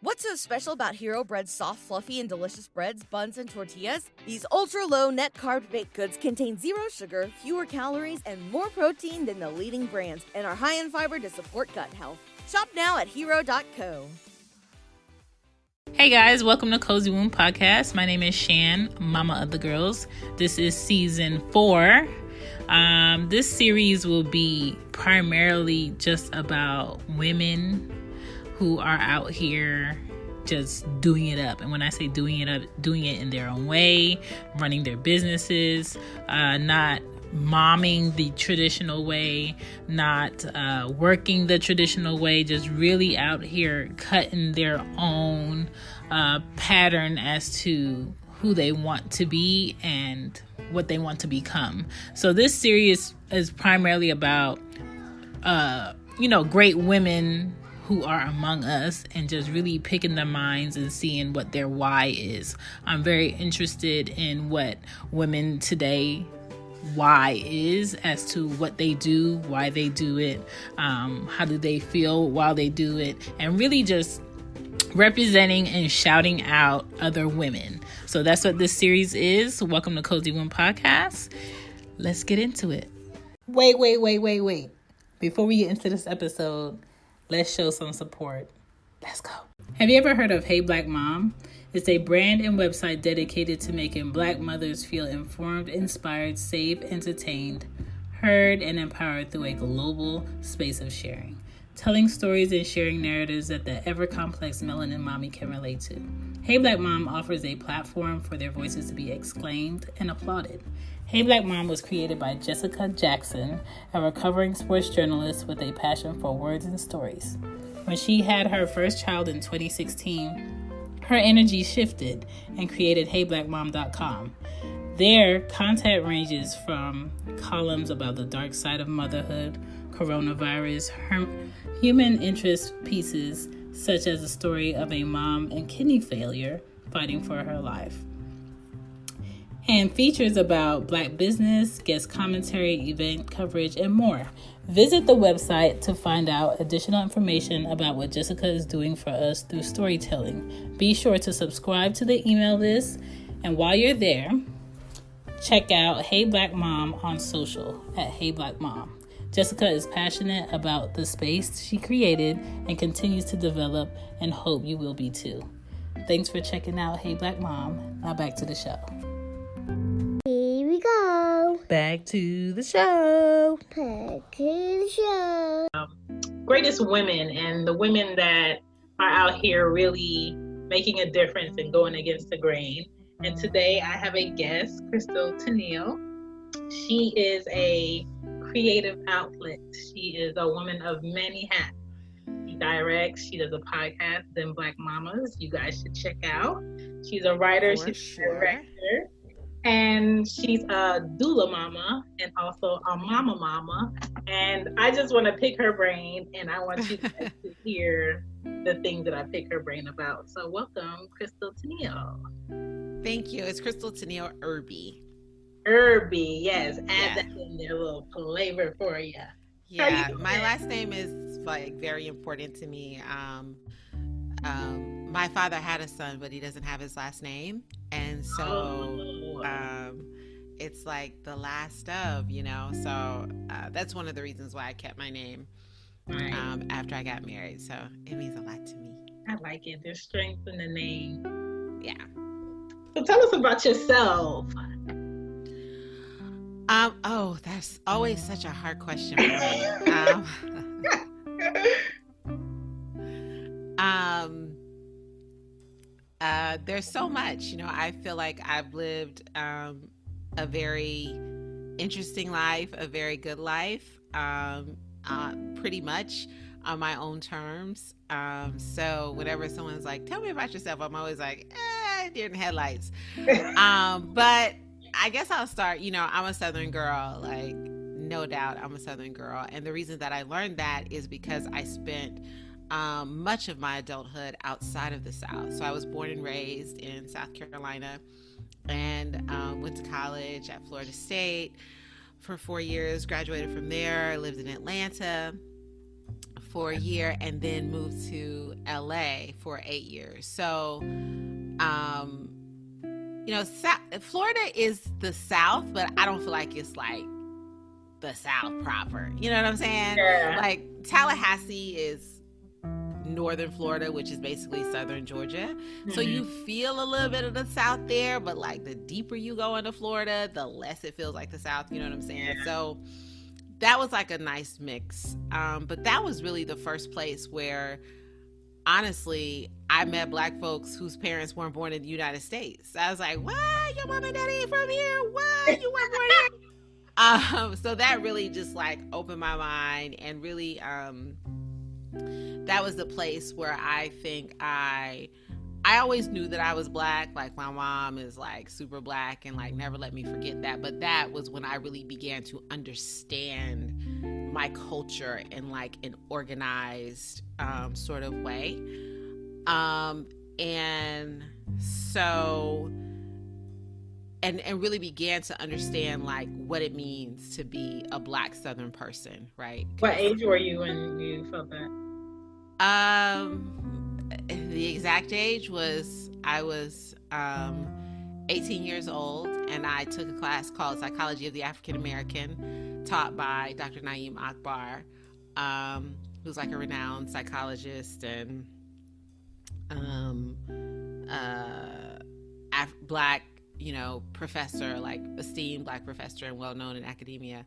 What's so special about Hero Bread's soft, fluffy, and delicious breads, buns, and tortillas? These ultra-low net-carb baked goods contain zero sugar, fewer calories, and more protein than the leading brands, and are high in fiber to support gut health. Shop now at hero.co. Hey guys, welcome to Cozy Womb Podcast. My name is Shan, mama of the girls. This is season 4. This series will be primarily just about women who are out here just doing it up. And when I say doing it up, doing it in their own way, running their businesses, not momming the traditional way, not working the traditional way, just really out here cutting their own pattern as to who they want to be and what they want to become. So this series is primarily about, great women who are among us and just really picking their minds and seeing what their why is. I'm very interested in what women today why is, as to what they do, why they do it, how do they feel while they do it, and really just representing and shouting out other women. So that's what this series is. Welcome to Cozy Womb Podcast. Let's get into it. Wait. Before we get into this episode, let's show some support. Let's go. Have you ever heard of Hey Black Mom? It's a brand and website dedicated to making Black mothers feel informed, inspired, safe, entertained, heard, and empowered through a global space of sharing. Telling stories and sharing narratives that the ever-complex melanin mommy can relate to. Hey Black Mom offers a platform for their voices to be exclaimed and applauded. Hey Black Mom was created by Jessica Jackson, a recovering sports journalist with a passion for words and stories. When she had her first child in 2016, her energy shifted and created HeyBlackMom.com. Their content ranges from columns about the dark side of motherhood, coronavirus, human interest pieces such as the story of a mom in kidney failure fighting for her life, and features about Black business, guest commentary, event coverage, and more. Visit the website to find out additional information about what Jessica is doing for us through storytelling. Be sure to subscribe to the email list, and while you're there, check out Hey Black Mom on social at Hey Black Mom. Jessica is passionate about the space she created and continues to develop, and hope you will be too. Thanks for checking out Hey Black Mom. Now back to the show. Here we go. Back to the show. Greatest women and the women that are out here really making a difference and going against the grain. And today I have a guest, Tennille. She is a creative outlet. She is a woman of many hats. She directs, she does a podcast, Them Black Mamas. You guys should check out. She's a writer, she's a director. And she's a doula mama and also a mama. And I just want to pick her brain, and I want you guys to hear the things that I pick her brain about. So welcome, Tennille. Thank you. It's Tennille Irby. Irby, yes. Add that in there, a little flavor for you. Yeah, my last name is very important to me. My father had a son, but he doesn't have his last name. And so it's like the last of, so that's one of the reasons why I kept my name after I got married. So it means a lot to me. I like it. There's strength in the name. Yeah. So tell us about yourself. That's always such a hard question for me. There's so much, I feel like I've lived a very interesting life, a very good life, pretty much on my own terms. So whenever someone's like, tell me about yourself, I'm always like, deer in the headlights. But I guess I'll start, I'm a Southern girl, no doubt I'm a Southern girl. And the reason that I learned that is because I spent much of my adulthood outside of the South. So I was born and raised in South Carolina and went to college at Florida State for 4 years, graduated from there, lived in Atlanta for a year and then moved to LA for 8 years. So, Florida is the South, but I don't feel like it's like the South proper. You know what I'm saying? Yeah. Like Tallahassee is northern Florida, which is basically southern Georgia. Mm-hmm. So you feel a little bit of the South there, but like the deeper you go into Florida, the less it feels like the South. You know what I'm saying? Yeah. So that was like a nice mix. But that was really the first place where, honestly, I met Black folks whose parents weren't born in the United States. I was like, what? Your mom and daddy ain't from here? What? You weren't born here? So that really just like opened my mind, and really that was the place where I think I always knew that I was Black. Like my mom is like super Black and like never let me forget that. But that was when I really began to understand my culture in like an organized sort of way. And so, and really began to understand like what it means to be a Black Southern person, right? What age were you when you felt that? The exact age was, I was 18 years old, and I took a class called Psychology of the African American, taught by Dr. Naeem Akbar, who's like a renowned psychologist and Black, professor, like esteemed Black professor and well-known in academia.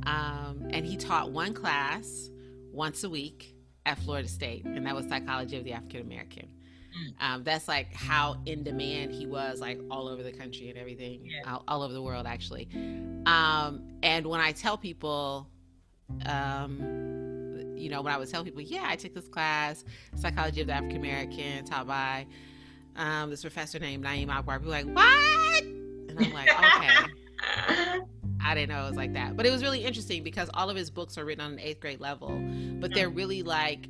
And he taught one class once a week at Florida State, and that was Psychology of the African American. That's like how in demand he was, like all over the country and everything, all over the world actually. And when I tell people, when I would tell people, yeah, I took this class, Psychology of the African American, taught by this professor named Naeem Akbar, people were like, what? And I'm like, okay. I didn't know it was like that. But it was really interesting because all of his books are written on an 8th grade level, but they're really like,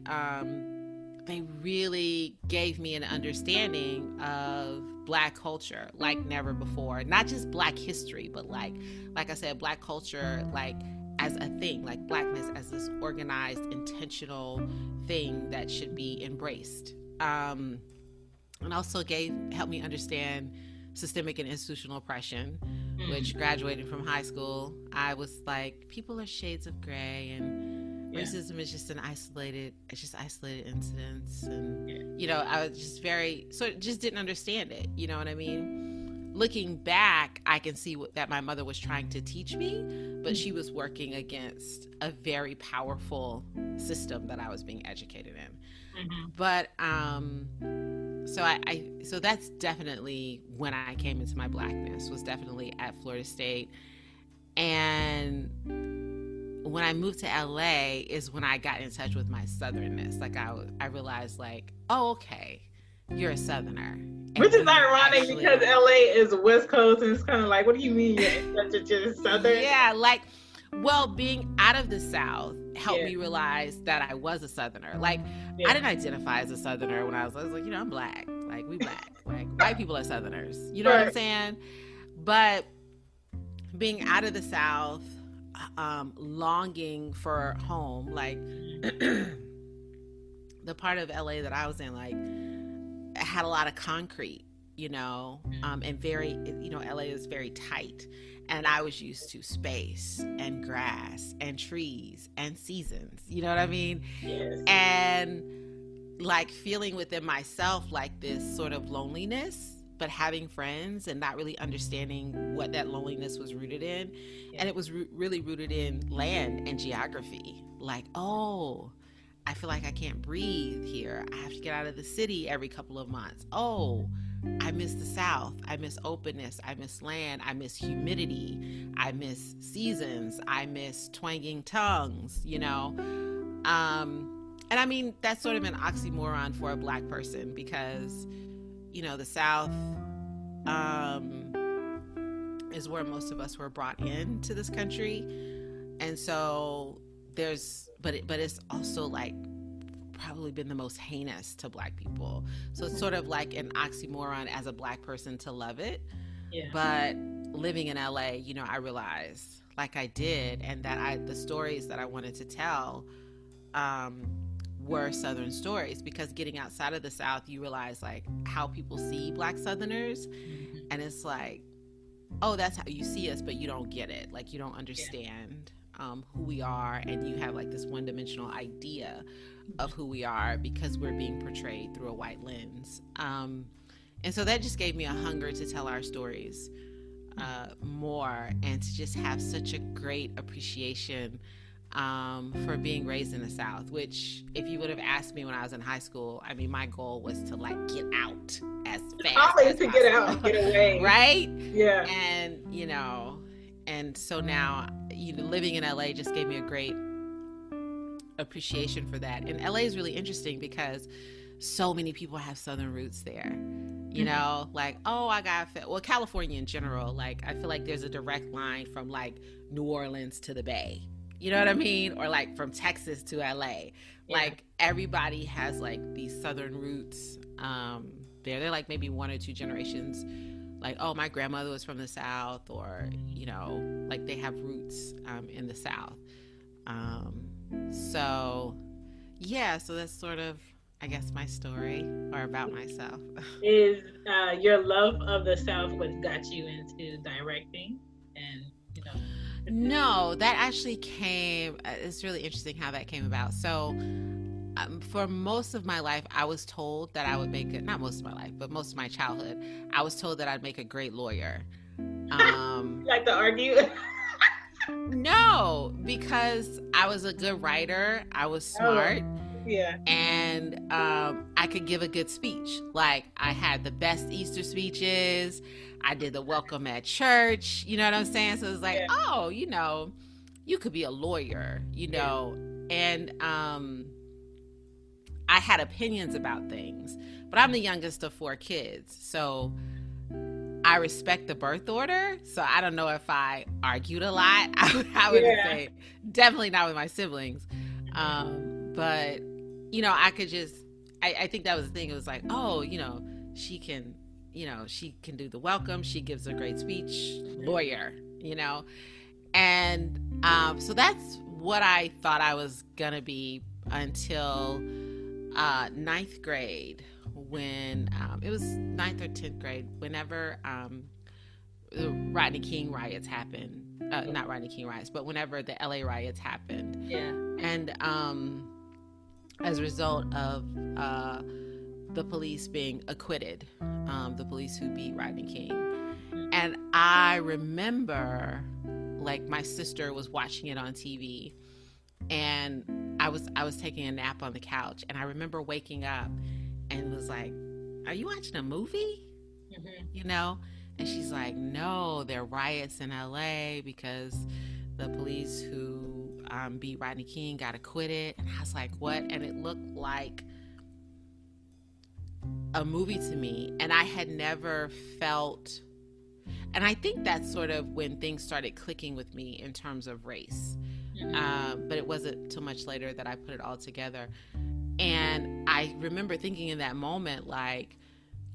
they really gave me an understanding of Black culture like never before. Not just Black history, but like I said, Black culture, like as a thing, like Blackness as this organized, intentional thing that should be embraced. And also helped me understand systemic and institutional oppression, which, graduating from high school, I was like, people are shades of gray, and racism is just isolated incidents. And, I was just just didn't understand it. You know what I mean? Looking back, I can see that my mother was trying to teach me, but she was working against a very powerful system that I was being educated in. Mm-hmm. But, so that's definitely when I came into my Blackness, was definitely at Florida State. And when I moved to LA is when I got in touch with my Southernness. Like I realized like, oh, okay, you're a Southerner. Which is ironic because LA is West Coast, and it's kind of like, what do you mean you're just Southern? Yeah, being out of the South helped me realize that I was a Southerner. Like, I didn't identify as a Southerner when I was like, I'm Black. Like, we Black. Like, white people are Southerners. You know what I'm saying? But being out of the South, longing for home, like, the part of LA that I was in, like, had a lot of concrete, and very, LA is very tight. And I was used to space and grass and trees and seasons. You know what I mean? Yes. And like feeling within myself like this sort of loneliness, but having friends and not really understanding what that loneliness was rooted in. Yeah. And it was really rooted in land and geography. Like, oh, I feel like I can't breathe here. I have to get out of the city every couple of months. Oh, I miss the South. I miss openness. I miss land. I miss humidity. I miss seasons. I miss twanging tongues, And I mean, that's sort of an oxymoron for a Black person because, the South is where most of us were brought into this country. And so but it's also like probably been the most heinous to Black people. So it's sort of like an oxymoron as a Black person to love it. Yeah. But living in LA, I realized like I did, and that the stories that I wanted to tell were Southern stories, because getting outside of the South, you realize like how people see Black Southerners, and it's like, oh, that's how you see us, but you don't get it. Like, you don't understand who we are, and you have like this one-dimensional idea of who we are because we're being portrayed through a white lens. And so that just gave me a hunger to tell our stories more, and to just have such a great appreciation for being raised in the South, which if you would have asked me when I was in high school, I mean, my goal was to like get out as fast Always as to possible. get out and get away. Right? Yeah. And, and so now, living in LA just gave me a great appreciation for that. And LA is really interesting because so many people have Southern roots there. Like, oh, California in general, like, I feel like there's a direct line from like New Orleans to the Bay. You know what I mean? Or like from Texas to LA. Yeah. Like, everybody has like these Southern roots. They're like maybe 1 or 2 generations. Like, oh, my grandmother was from the South, or, like they have roots in the South. So that's sort of, I guess, my story, or about myself. Is your love of the South what got you into directing? And, No, that actually came, it's really interesting how that came about. So for most of my life, I was told that I would not most of my life, but most of my childhood, I was told that I'd make a great lawyer. Like to argue? No, because I was a good writer. I was smart. Yeah. And I could give a good speech. Like, I had the best Easter speeches. I did the welcome at church. You know what I'm saying? So it's like, oh, you could be a lawyer, And I had opinions about things. But I'm the youngest of 4 kids. So I respect the birth order. So I don't know if I argued a lot. I would say definitely not with my siblings. But, I could just, I think that was the thing. It was like, oh, she can do the welcome. She gives a great speech, lawyer, And so that's what I thought I was going to be until 9th grade, when it was 9th or 10th grade, whenever the Rodney King riots happened. Not Rodney King riots, but whenever the LA riots happened. Yeah. And as a result of the police being acquitted, the police who beat Rodney King. And I remember, like, my sister was watching it on TV, and I was taking a nap on the couch, and I remember waking up and was like, "Are you watching a movie?" Mm-hmm. And she's like, "No, there are riots in LA because the police who beat Rodney King got acquitted." And I was like, "What?" And it looked like a movie to me, and I had never felt, and I think that's sort of when things started clicking with me in terms of race. But it wasn't too much later that I put it all together. And I remember thinking in that moment, like,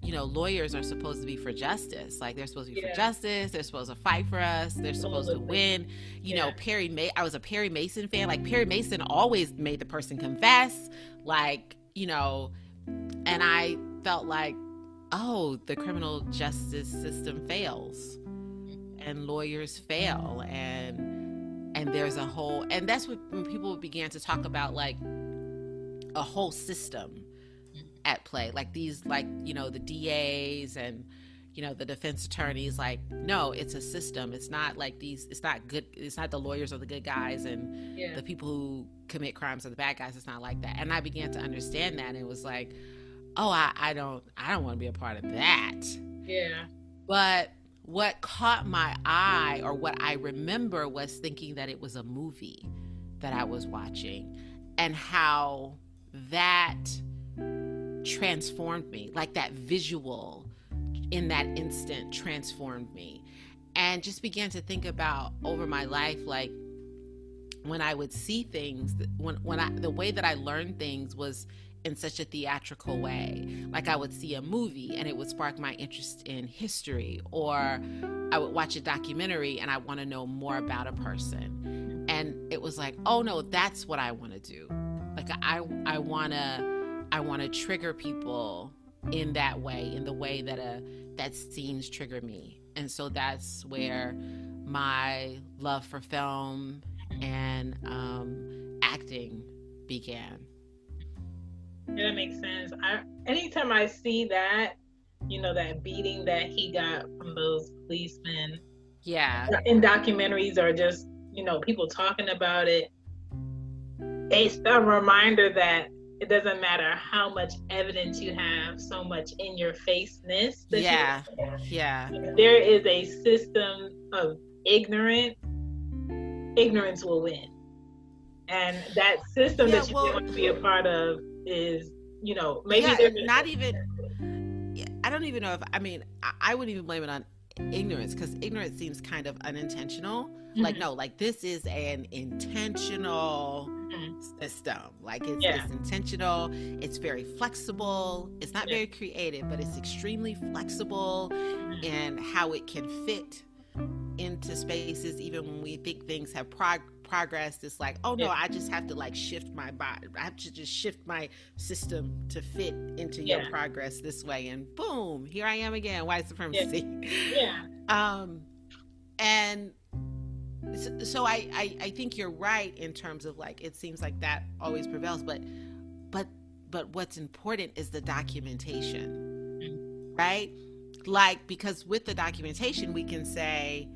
lawyers are supposed to be for justice. Like, they're supposed to be for justice. They're supposed to fight for us. They're supposed to win. I was a Perry Mason fan. Like, Perry Mason always made the person confess. Like, and I felt like, oh, the criminal justice system fails, and lawyers fail, and there's a whole, and that's when people began to talk about like a whole system at play, like these, like, the DAs and the defense attorneys. Like, no, it's a system. It's not like it's not good. It's not the lawyers are the good guys and the people who commit crimes are the bad guys. It's not like that. And I began to understand that, and it was like, oh, I don't want to be a part of that. Yeah. But what caught my eye, or what I remember, was thinking that it was a movie that I was watching, and how that transformed me. Like, that visual in that instant transformed me, and just began to think about over my life, like, when I would see things, the way that I learned things was in such a theatrical way. Like, I would see a movie and it would spark my interest in history, or I would watch a documentary and I want to know more about a person, and it was like, oh no, that's what I want to do. Like, like I wanna trigger people in that way, in the way that scenes trigger me. And so that's where my love for film and acting began. Yeah, that makes sense. Anytime I see that, that beating that he got from those policemen, in documentaries or just, people talking about it, it's a reminder that it doesn't matter how much evidence you have, so much in your faceness. Yeah. There is a system of ignorance will win. And that system that you want to be a part of is, maybe not even, I don't even know if, I wouldn't even blame it on ignorance, because ignorance seems kind of unintentional. Mm-hmm. Like, no, like this is an intentional system. Like it's intentional. It's very flexible. It's not very creative, but it's extremely flexible in how it can fit into spaces. Even when we think things have progressed, it's like, oh no, I just have to like shift my body. I have to just shift my system to fit into your progress this way, and boom, here I am again, white supremacy. And so I think you're right in terms of like, it seems like that always prevails, but what's important is the documentation, right? Like, because with the documentation we can say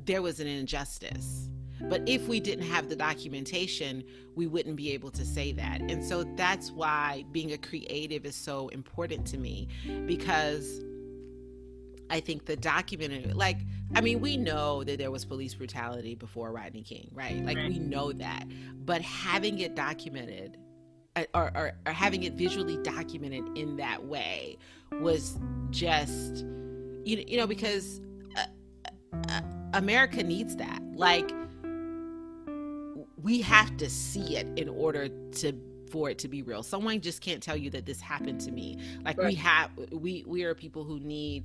there was an injustice, but if we didn't have the documentation, we wouldn't be able to say that. And so that's why being a creative is so important to me, because I think the documentary, like, we know that there was police brutality before Rodney King, right? Like, we know that. But having it documented, or having it visually documented in that way was just, because America needs that. Like, we have to see it in order for it to be real. Someone just can't tell you that this happened to me. Like, we are people who need,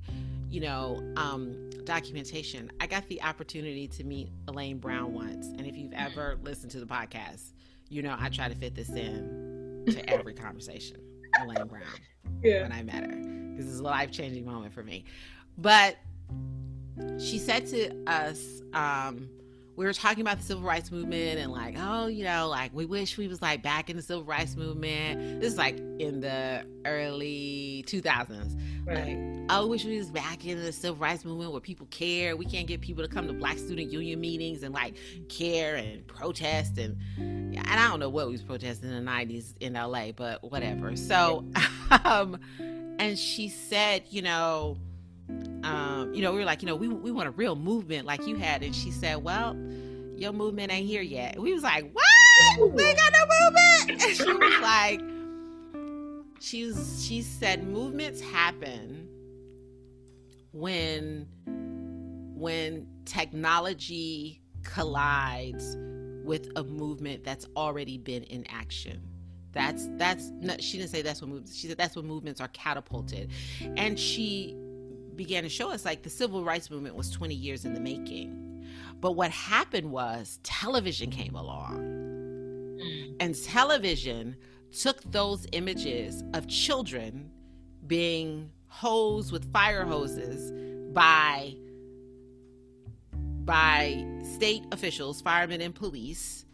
documentation. I got the opportunity to meet Elaine Brown once, and if you've ever listened to the podcast, I try to fit this in to every conversation. Elaine Brown, when I met her, because this is a life-changing moment for me. But she said to us, we were talking about the civil rights movement and like, oh, like we wish we was like back in the civil rights movement. This is like in the early 2000s. Like, I wish we was back in the civil rights movement where people care. We can't get people to come to Black Student Union meetings and like care and protest. And I don't know what we was protesting in the 90s in LA, but whatever. So, and she said, we were like, we want a real movement like you had. And she said, well, your movement ain't here yet. And we was like, what? We ain't got no movement. And she was like, she said, movements happen when technology collides with a movement that's already been in action. That's not, she didn't say that's when movements, she said that's when movements are catapulted. And she began to show us like the civil rights movement was 20 years in the making. But what happened was television came along. And television took those images of children being hosed with fire hoses by state officials, firemen and police,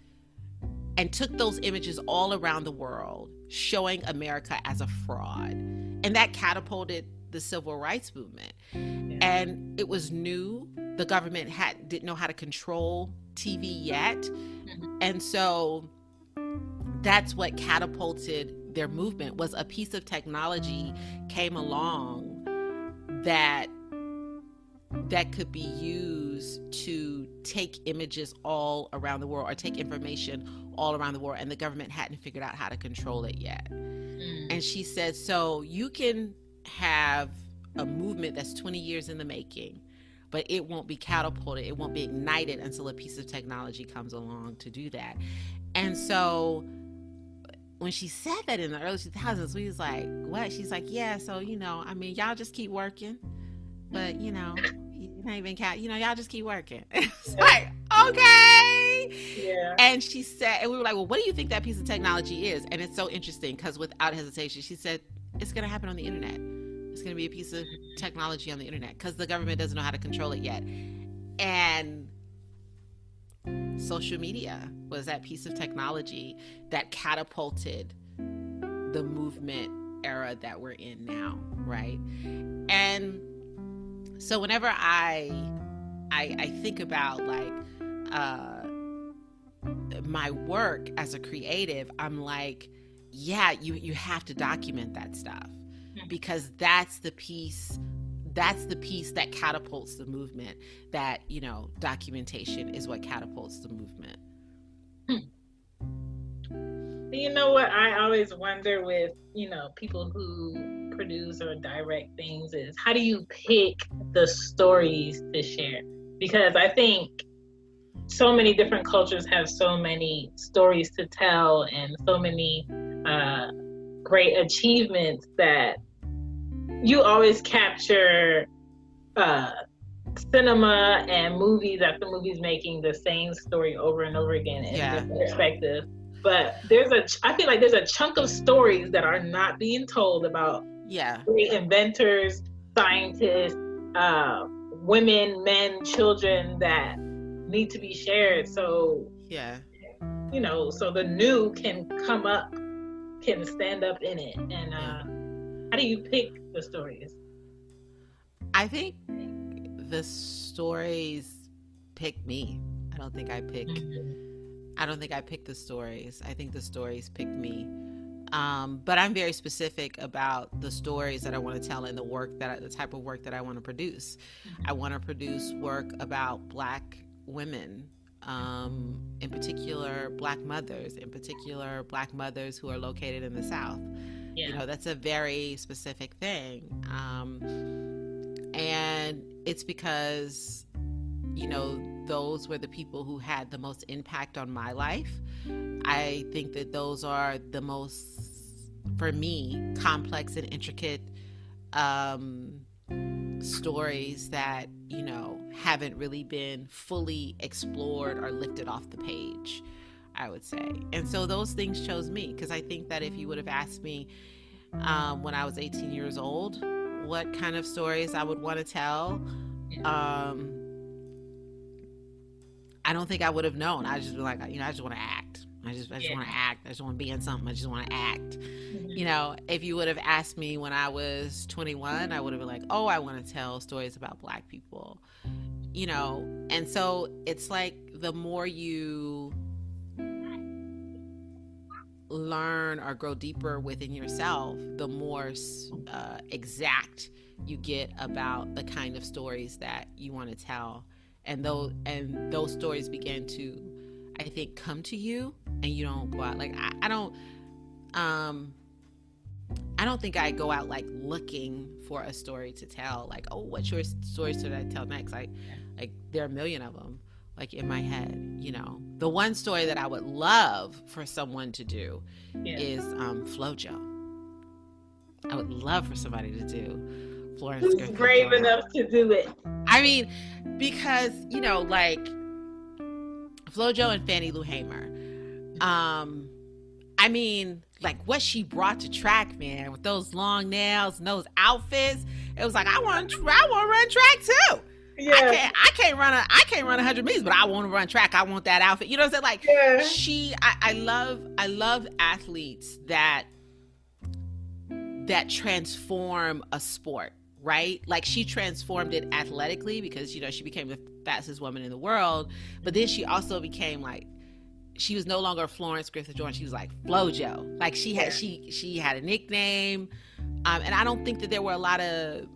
and took those images all around the world, showing America as a fraud. And that catapulted the civil rights movement. And it was new. The government didn't know how to control TV yet. And so that's what catapulted their movement, was a piece of technology came along that could be used to take images all around the world, or take information all around the world, and the government hadn't figured out how to control it yet. And she said, so you can have a movement that's 20 years in the making, but it won't be catapulted, it won't be ignited until a piece of technology comes along to do that. And so when she said that in the early 2000s, we was like, what? She's like, yeah, so, y'all just keep working, but, you not even count, y'all just keep working. It's like, okay. right? Yeah. And she said, and we were like, well, what do you think that piece of technology is? And it's so interesting because without hesitation, she said, it's going to happen on the internet. It's going to be a piece of technology on the internet because the government doesn't know how to control it yet. And social media was that piece of technology that catapulted the movement era that we're in now, right? And so whenever I think about like my work as a creative, I'm like, yeah, you have to document that stuff because that's the piece that catapults the movement. That, you know, documentation is what catapults the movement. You know what I always wonder with, you know, people who produce or direct things is how do you pick the stories to share? Because I think so many different cultures have so many stories to tell and so many great achievements that you always capture cinema and movies after movies making the same story over and over again in different perspective. But I feel like there's a chunk of stories that are not being told about great inventors, scientists, women, men, children that need to be shared. So, you know, so the new can come up, can stand up in it. And how do you pick the stories? I think the stories pick me. I don't think I pick the stories. I think the stories pick me. But I'm very specific about the stories that I want to tell and the type of work that I want to produce. I want to produce work about Black women, in particular Black mothers, Black mothers who are located in the South. You know, that's a very specific thing. And it's because, you know, those were the people who had the most impact on my life. I think that those are the most, for me, complex and intricate stories that, you know, haven't really been fully explored or lifted off the page, I would say. And so those things chose me, because I think that if you would have asked me when I was 18 years old what kind of stories I would want to tell, I don't think I would have known. I just be like, you know, I just want to act. I just want to act. I just want to be in something. I just want to act. You know, if you would have asked me when I was 21, I would have been like, oh, I want to tell stories about Black people, you know. And so it's like the more you learn or grow deeper within yourself, the more exact you get about the kind of stories that you want to tell. And those stories begin to, I think, come to you, and you don't go out like I don't think I go out like looking for a story to tell, like, oh, what's your story should I tell next? Like there are a million of them, like in my head, you know. The one story that I would love for someone to do is FloJo. I would love for somebody to do Florence. Who's brave enough to do it? I mean, because, you know, like FloJo and Fannie Lou Hamer. I mean, like what she brought to track, man, with those long nails and those outfits. It was like, I want to run track too. Yeah. I can't run 100 meters, but I want to run track. I want that outfit. You know what I'm saying? Like I love athletes that transform a sport, right? Like she transformed it athletically because, you know, she became the fastest woman in the world, but then she also became like, she was no longer Florence Griffith Joyner. She was like FloJo. Like she had she had a nickname, and I don't think that there were a lot of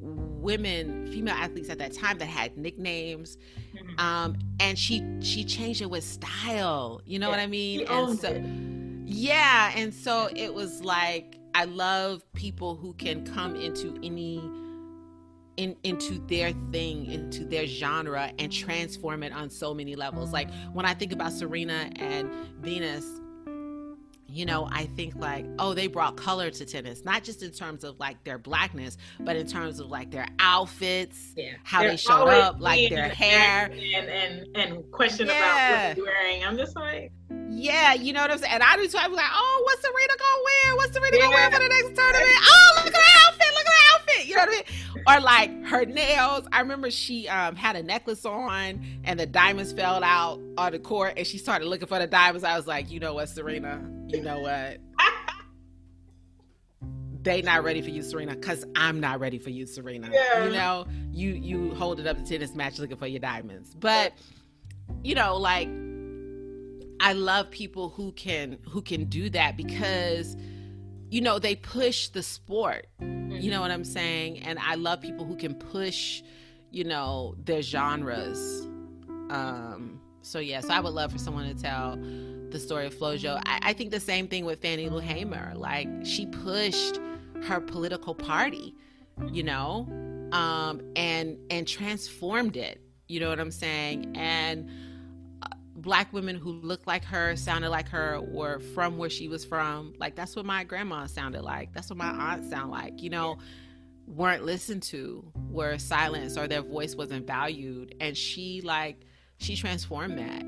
female athletes at that time that had nicknames, and she changed it with style. You know what I mean? And so it was like, I love people who can come into into their thing, into their genre, and transform it on so many levels. Like when I think about Serena and Venus, I think like, oh, they brought color to tennis, not just in terms of like their blackness, but in terms of like their outfits, how They're they showed always up, like their hair, and question about what they're wearing. I'm just like, yeah, you know what I'm saying? And I do too. I'm like, oh, what's Serena gonna wear? What's Serena gonna wear for the next tournament? Oh, look at her outfit. Look at her outfit. You know what I mean? Or like her nails. I remember she had a necklace on and the diamonds fell out on the court and she started looking for the diamonds. I was like, you know what, Serena? You know what? They not ready for you, Serena, because I'm not ready for you, Serena. Yeah. You hold it up the tennis match looking for your diamonds. But, like, I love people who can do that because, they push the sport. You know what I'm saying? And I love people who can push, their genres. So I would love for someone to tell the story of FloJo. I think the same thing with Fannie Lou Hamer. Like, she pushed her political party, and transformed it. You know what I'm saying? And Black women who looked like her, sounded like her, were from where she was from. Like, that's what my grandma sounded like. That's what my aunt sounded like, weren't listened to, were silenced, or their voice wasn't valued. And she transformed that,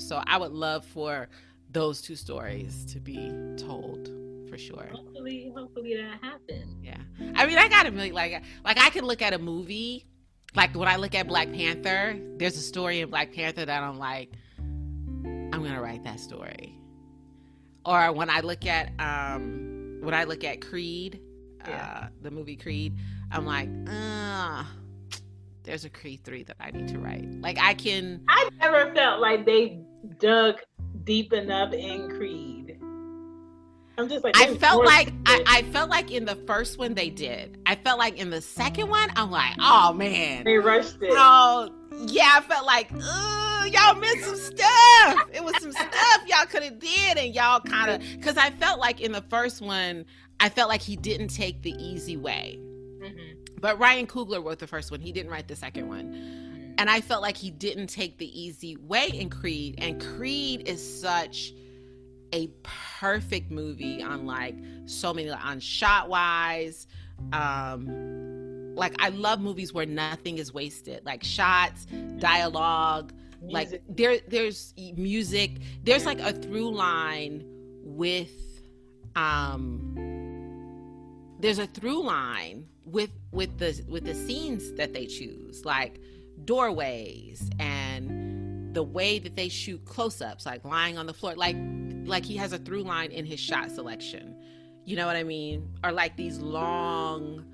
So I would love for those two stories to be told, for sure. Hopefully that happens. Yeah. I mean, I gotta be like I can look at a movie, like when I look at Black Panther, there's a story in Black Panther that I'm like, I'm gonna write that story. Or when I look at Creed, the movie Creed, I'm like, there's a Creed 3 that I need to write. Like, I never felt like they dug deep enough in Creed. I'm just like, I felt like in the first one they did. I felt like in the second one, I'm like, oh man, they rushed it. Oh yeah, I felt like, y'all missed some stuff. It was some stuff y'all could have did, and y'all kind of, because I felt like in the first one, I felt like he didn't take the easy way. Mm-hmm. But Ryan Coogler wrote the first one. He didn't write the second one. Mm-hmm. And I felt like he didn't take the easy way in Creed. And Creed is such a perfect movie on like so many, on shot wise. Like, I love movies where nothing is wasted, like shots, dialogue, music. Like there's music. There's like a through line with the scenes that they choose, like doorways and the way that they shoot close-ups, like lying on the floor, like he has a through line in his shot selection. You know what I mean? Or like these long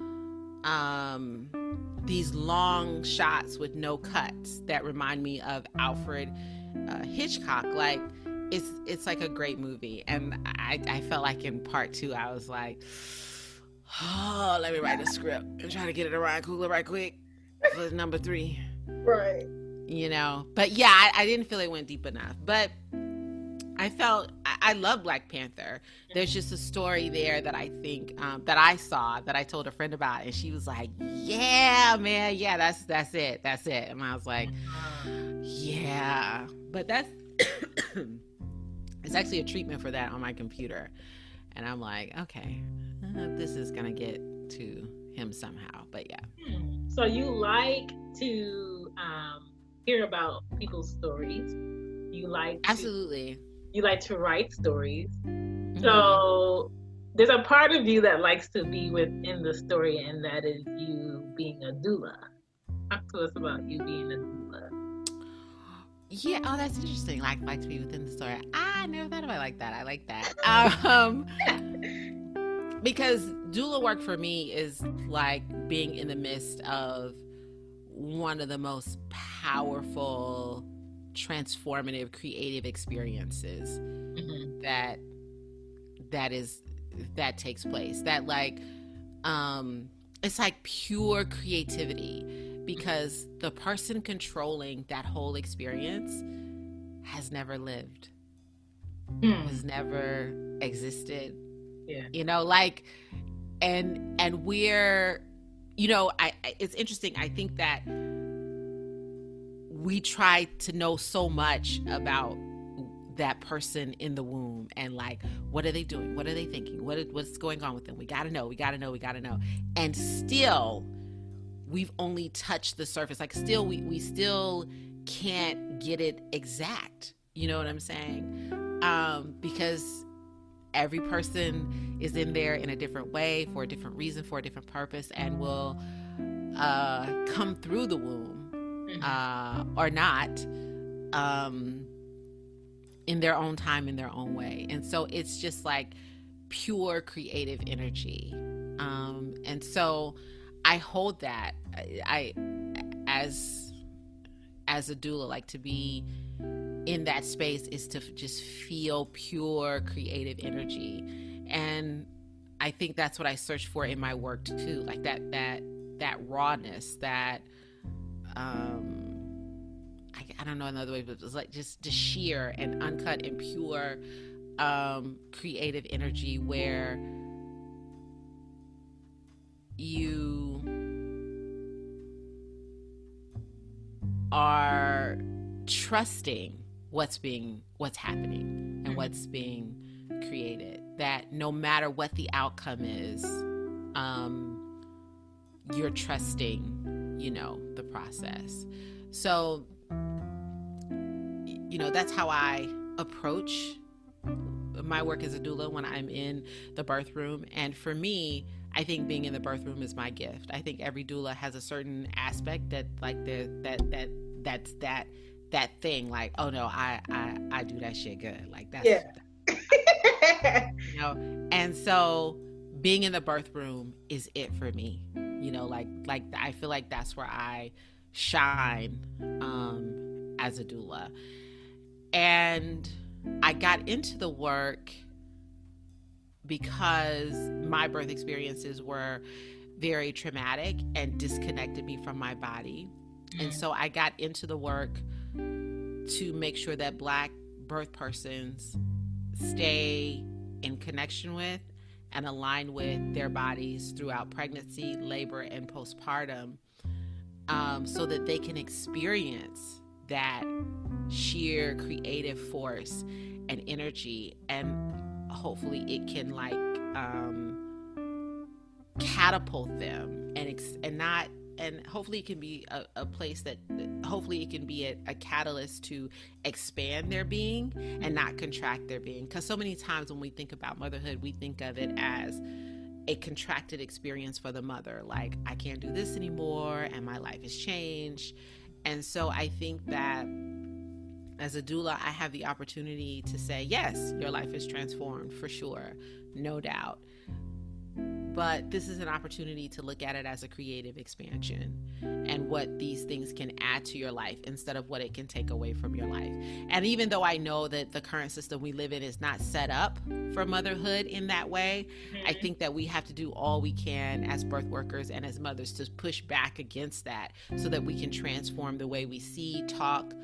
shots with no cuts that remind me of Alfred Hitchcock. Like, it's like a great movie. And I felt like in part 2, I was like, oh, let me write a script and try to get it around Coogler right quick for number 3. Right. But yeah, I didn't feel it went deep enough. But I love Black Panther. There's just a story there that I think that I saw, that I told a friend about, and she was like, yeah, man, yeah, that's it. And I was like, yeah. But that's it's actually a treatment for that on my computer. And I'm like, okay, this is gonna get to him somehow. But yeah. So you like to hear about people's stories. Absolutely. You like to write stories. Mm-hmm. So there's a part of you that likes to be within the story, and that is you being a doula. Talk to us about you being a doula. Yeah, oh, that's interesting. Like to be within the story. I never thought about it like that. I like that. Because doula work for me is like being in the midst of one of the most powerful, transformative, creative experiences that takes place. That like it's like pure creativity, because the person controlling that whole experience has never lived, has never existed. Yeah. Like, and we're, it's interesting. I think that we try to know so much about that person in the womb, and like, what are they doing? What are they thinking? What's going on with them? We got to know. And still, we've only touched the surface. Like, still, we still can't get it exact. You know what I'm saying? Because every person is in there in a different way, for a different reason, for a different purpose, and will come through the womb or not, in their own time, in their own way. And so it's just like pure creative energy. And so I hold that. I as a doula, like, to be in that space is to just feel pure creative energy. And I think that's what I search for in my work too, like that rawness, that I don't know another way, but it's like just sheer and uncut and pure creative energy, where you are trusting what's happening and what's being created, that no matter what the outcome is, you're trusting, the process. So, that's how I approach my work as a doula when I'm in the birth room. And for me, I think being in the birth room is my gift. I think every doula has a certain aspect that, like, that's that thing, like, oh no, I do that shit good. Like, that's, and so being in the birth room is it for me, like I feel like that's where I shine, as a doula. And I got into the work because my birth experiences were very traumatic and disconnected me from my body. And so I got into the work to make sure that Black birth persons stay in connection with and align with their bodies throughout pregnancy, labor, and postpartum, so that they can experience that sheer creative force and energy, and hopefully it can, like, catapult them, and hopefully it can be a place that, hopefully it can be a catalyst to expand their being and not contract their being. Because so many times when we think about motherhood, we think of it as a contracted experience for the mother. Like, I can't do this anymore and my life has changed. And so I think that as a doula, I have the opportunity to say, yes, your life is transformed for sure, no doubt. But this is an opportunity to look at it as a creative expansion and what these things can add to your life instead of what it can take away from your life. And even though I know that the current system we live in is not set up for motherhood in that way, I think that we have to do all we can as birth workers and as mothers to push back against that so that we can transform the way we see, talk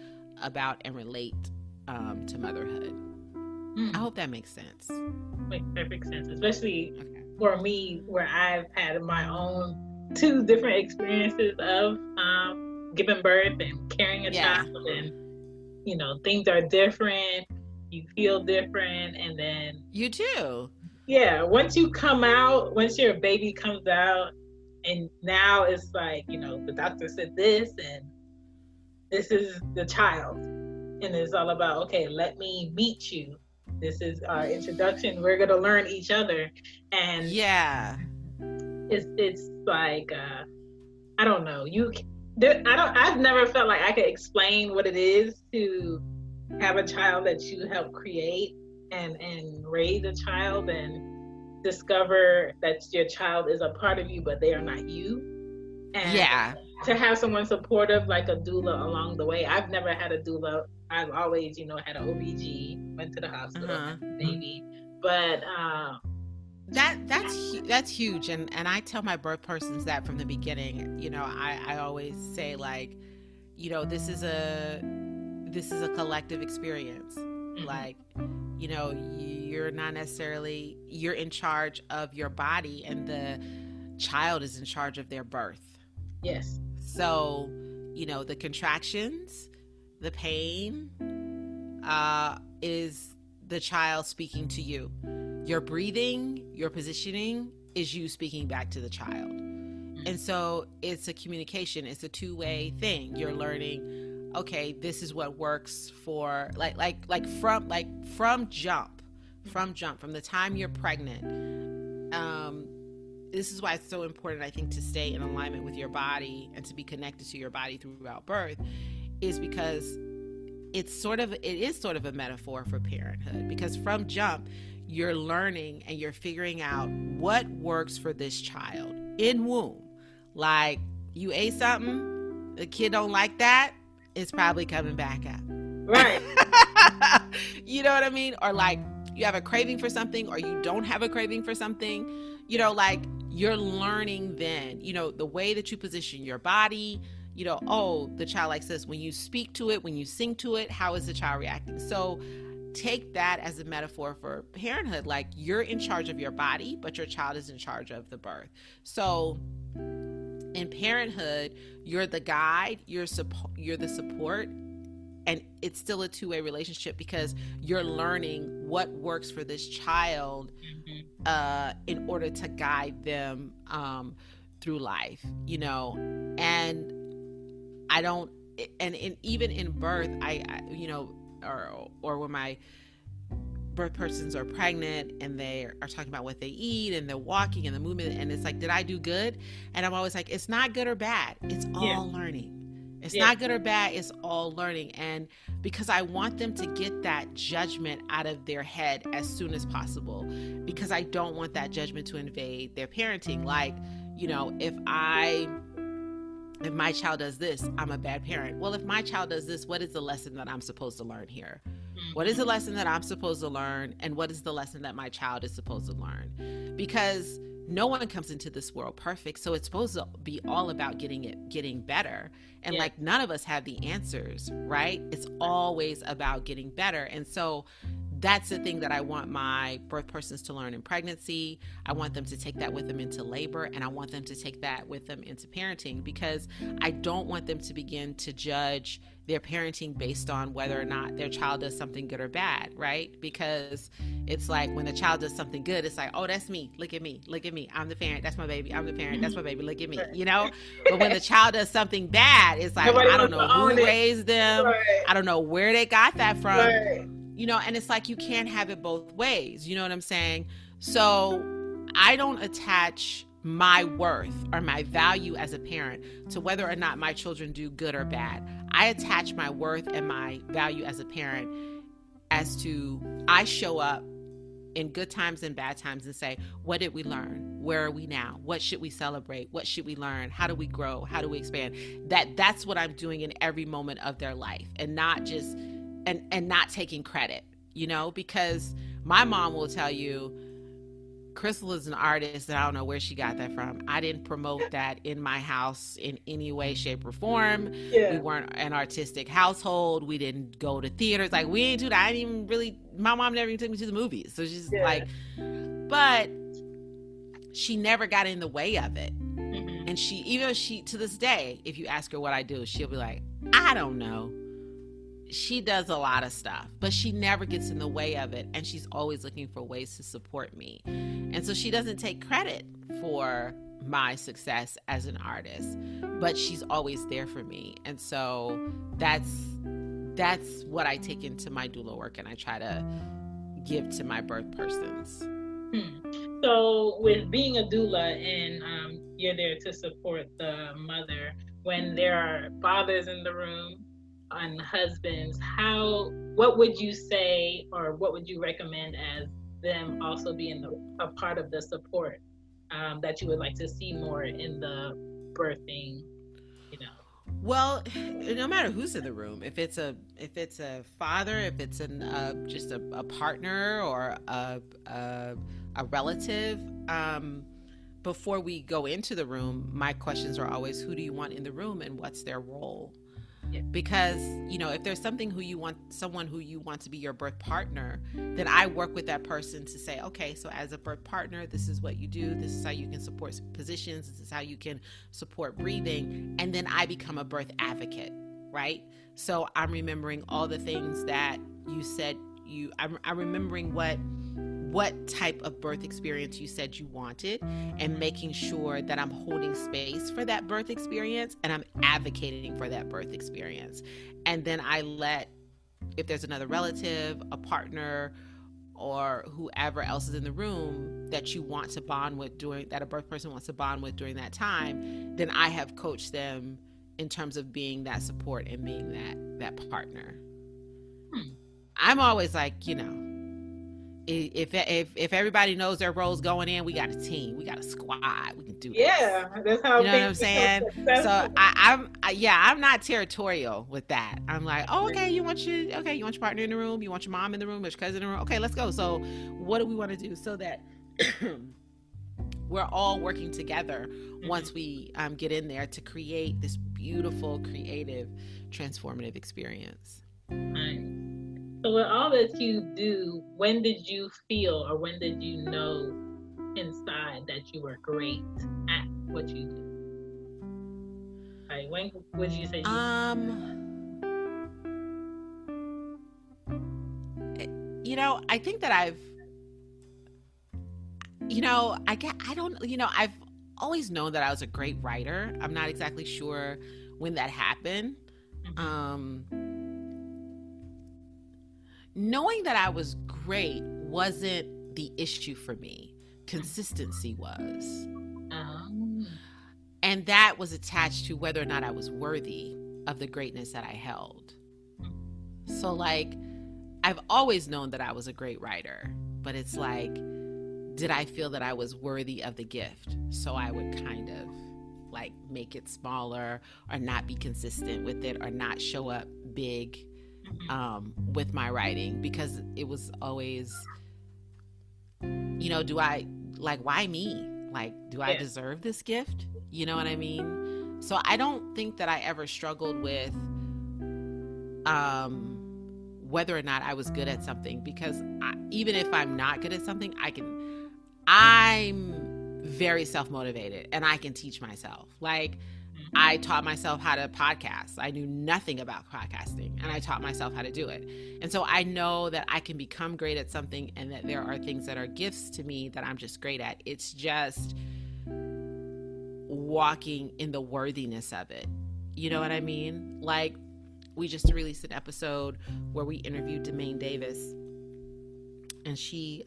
about, and relate to motherhood. I hope that makes sense. Makes perfect sense, especially for me, where I've had my own 2 different experiences of giving birth and carrying a child, and things are different, you feel different, and then you too. Once you come out, once your baby comes out, and now it's like, the doctor said this, and this is the child, and it's all about, okay, let me meet you. This is our introduction. We're gonna learn each other, and it's like, I don't know. I've never felt like I could explain what it is to have a child that you help create and raise a child and discover that your child is a part of you, but they are not you. And to have someone supportive like a doula along the way. I've never had a doula. I've always, had an OBG, went to the hospital, had a baby. But that's huge. And I tell my birth persons that from the beginning. I always say, like, this is a collective experience. Like, you're not necessarily, you're in charge of your body, and the child is in charge of their birth. Yes. So, the contractions, the pain, is the child speaking to you. Your breathing, your positioning is you speaking back to the child. And so it's a communication. It's a two-way thing. You're learning, okay, this is what works for from jump, from the time you're pregnant. This is why it's so important, I think, to stay in alignment with your body and to be connected to your body throughout birth, is because it is sort of a metaphor for parenthood, because from jump, you're learning and you're figuring out what works for this child in womb. Like, you ate something, the kid don't like that, it's probably coming back up. Right. You know what I mean? Or like, you have a craving for something, or you don't have a craving for something, you know, like, you're learning then, you know, the way that you position your body, you know, oh, the child likes this. When you speak to it, when you sing to it, how is the child reacting? So take that as a metaphor for parenthood. Like, you're in charge of your body, but your child is in charge of the birth. So in parenthood, you're the guide, you're the support, and it's still a two-way relationship, because you're learning what works for this child in order to guide them through life, you know. And even in birth, I you know, or when my birth persons are pregnant and they are talking about what they eat and they're walking and the movement, and it's like, did I do good? And I'm always like, it's not good or bad, it's all learning. It's not good or bad, it's all learning. And because I want them to get that judgment out of their head as soon as possible, because I don't want that judgment to invade their parenting. Like, you know, if my child does this, I'm a bad parent. Well, if my child does this, what is the lesson that I'm supposed to learn here? What is the lesson that I'm supposed to learn? And what is the lesson that my child is supposed to learn? Because no one comes into this world perfect. So it's supposed to be all about getting better. And like, none of us have the answers, right? It's always about getting better. And so that's the thing that I want my birth persons to learn in pregnancy. I want them to take that with them into labor, and I want them to take that with them into parenting, because I don't want them to begin to judge their parenting based on whether or not their child does something good or bad, right? Because it's like, when the child does something good, it's like, oh, that's me. Look at me. I'm the parent. That's my baby. I'm the parent. That's my baby. Look at me, you know? But when the child does something bad, it's like, I don't know who raised them. Right. I don't know where they got that from. Right. You know, and it's like, you can't have it both ways. You know what I'm saying? So I don't attach my worth or my value as a parent to whether or not my children do good or bad. I attach my worth and my value as a parent as to, I show up in good times and bad times and say, what did we learn? Where are we now? What should we celebrate? What should we learn? How do we grow? How do we expand? That's what I'm doing in every moment of their life, and not just and not taking credit, you know, because my mom will tell you, Crystal is an artist, and I don't know where she got that from. I didn't promote that in my house in any way, shape, or form. Yeah. We weren't an artistic household. We didn't go to theaters. Like, we didn't do that. I didn't even really, my mom never even took me to the movies. So she's like, but she never got in the way of it. Mm-hmm. And even to this day, if you ask her what I do, she'll be like, I don't know. She does a lot of stuff, but she never gets in the way of it. And she's always looking for ways to support me. And so she doesn't take credit for my success as an artist, but she's always there for me. And so that's what I take into my doula work, and I try to give to my birth persons. So with being a doula, and you're there to support the mother, when there are fathers in the room and husbands, what would you say, or what would you recommend as them also being a part of the support that you would like to see more in the birthing, you know? Well, no matter who's in the room, if it's a father, if it's just a partner or a relative, before we go into the room, my questions are always, who do you want in the room and what's their role? Yeah. Because, you know, if there's someone who you want to be your birth partner, then I work with that person to say, okay, so as a birth partner, this is what you do. This is how you can support positions. This is how you can support breathing. And then I become a birth advocate, right? So I'm remembering all the things that you said I'm remembering what type of birth experience you said you wanted, and making sure that I'm holding space for that birth experience and I'm advocating for that birth experience. And then I let, if there's another relative, a partner, or whoever else is in the room that you want to bond with that a birth person wants to bond with during that time, then I have coached them in terms of being that support and being that partner. I'm always like, if everybody knows their roles going in, we got a team, we got a squad, we can do this. Yeah, that's how. You know what I'm saying? So I'm not territorial with that. I'm like, oh, okay, you want your partner in the room, you want your mom in the room, your cousin in the room. Okay, let's go. So what do we want to do so that we're all working together once we get in there to create this beautiful, creative, transformative experience. Right. So with all that you do, when did you feel, or when did you know inside that you were great at what you do? Like, when would you say? I think that I've always known that I was a great writer. I'm not exactly sure when that happened. Knowing that I was great wasn't the issue for me. Consistency was. And that was attached to whether or not I was worthy of the greatness that I held. So like, I've always known that I was a great writer, but it's like, did I feel that I was worthy of the gift? So I would kind of like make it smaller, or not be consistent with it, or not show up big with my writing, because it was always, do I, like, why me? Like, do I deserve this gift? You know what I mean? So I don't think that I ever struggled with whether or not I was good at something, because even if I'm not good at something, I'm very self-motivated and I can teach myself. Like, I taught myself how to podcast. I knew nothing about podcasting, and I taught myself how to do it. And so I know that I can become great at something, and that there are things that are gifts to me that I'm just great at. It's just walking in the worthiness of it. You know what I mean? Like, we just released an episode where we interviewed Demaine Davis, and she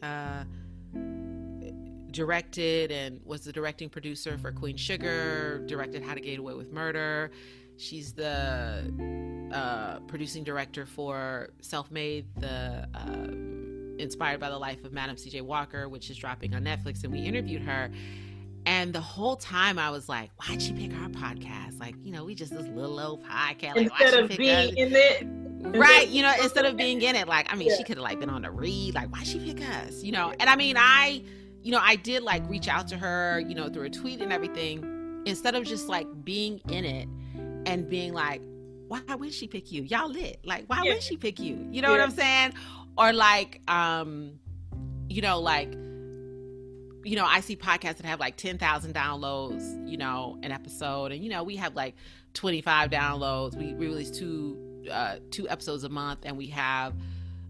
directed and was the directing producer for Queen Sugar, directed How to Get Away with Murder. She's the producing director for Self-Made, inspired by the life of Madam C.J. Walker, which is dropping on Netflix. And we interviewed her. And the whole time I was like, why'd she pick our podcast? Like, we just this little old podcast. Like, instead of being in it. Right. Instead of being in it. Like, she could have like been on the read. Like, why'd she pick us? And I did like reach out to her, through a tweet and everything, instead of just like being in it and being like, why would she pick you? Y'all lit. Like, why would she pick you? You know what I'm saying? Or like, I see podcasts that have like 10,000 downloads, an episode. And, we have like 25 downloads. We release two episodes a month, and we have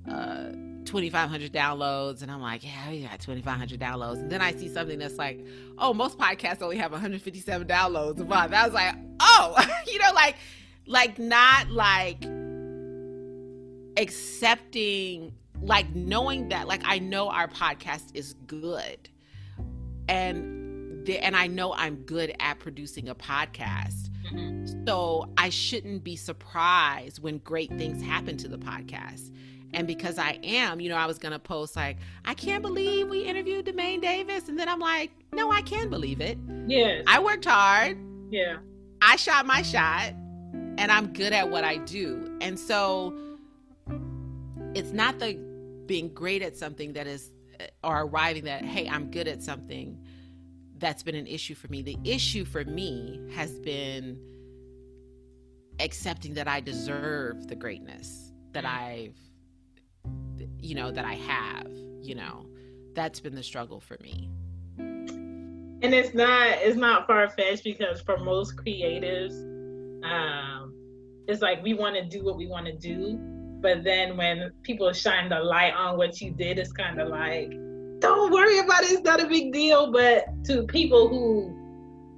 2,500 downloads. And I'm like, yeah, we got 2,500 downloads. And then I see something that's like, oh, most podcasts only have 157 downloads a month. I was like, oh, not like accepting, like knowing that, like, I know our podcast is good. And I know I'm good at producing a podcast. So I shouldn't be surprised when great things happen to the podcast. And because I am, I was going to post like, I can't believe we interviewed Demaine Davis. And then I'm like, no, I can believe it. Yes. I worked hard. Yeah. I shot my shot, and I'm good at what I do. And so it's not the being great at something that is, or arriving that, hey, I'm good at something, that's been an issue for me. The issue for me has been accepting that I deserve the greatness that I have, that's been the struggle for me. And it's not far-fetched, because for most creatives, it's like, we want to do what we want to do, But then when people shine the light on what you did, it's kind of like, don't worry about it. It's not a big deal. But to people who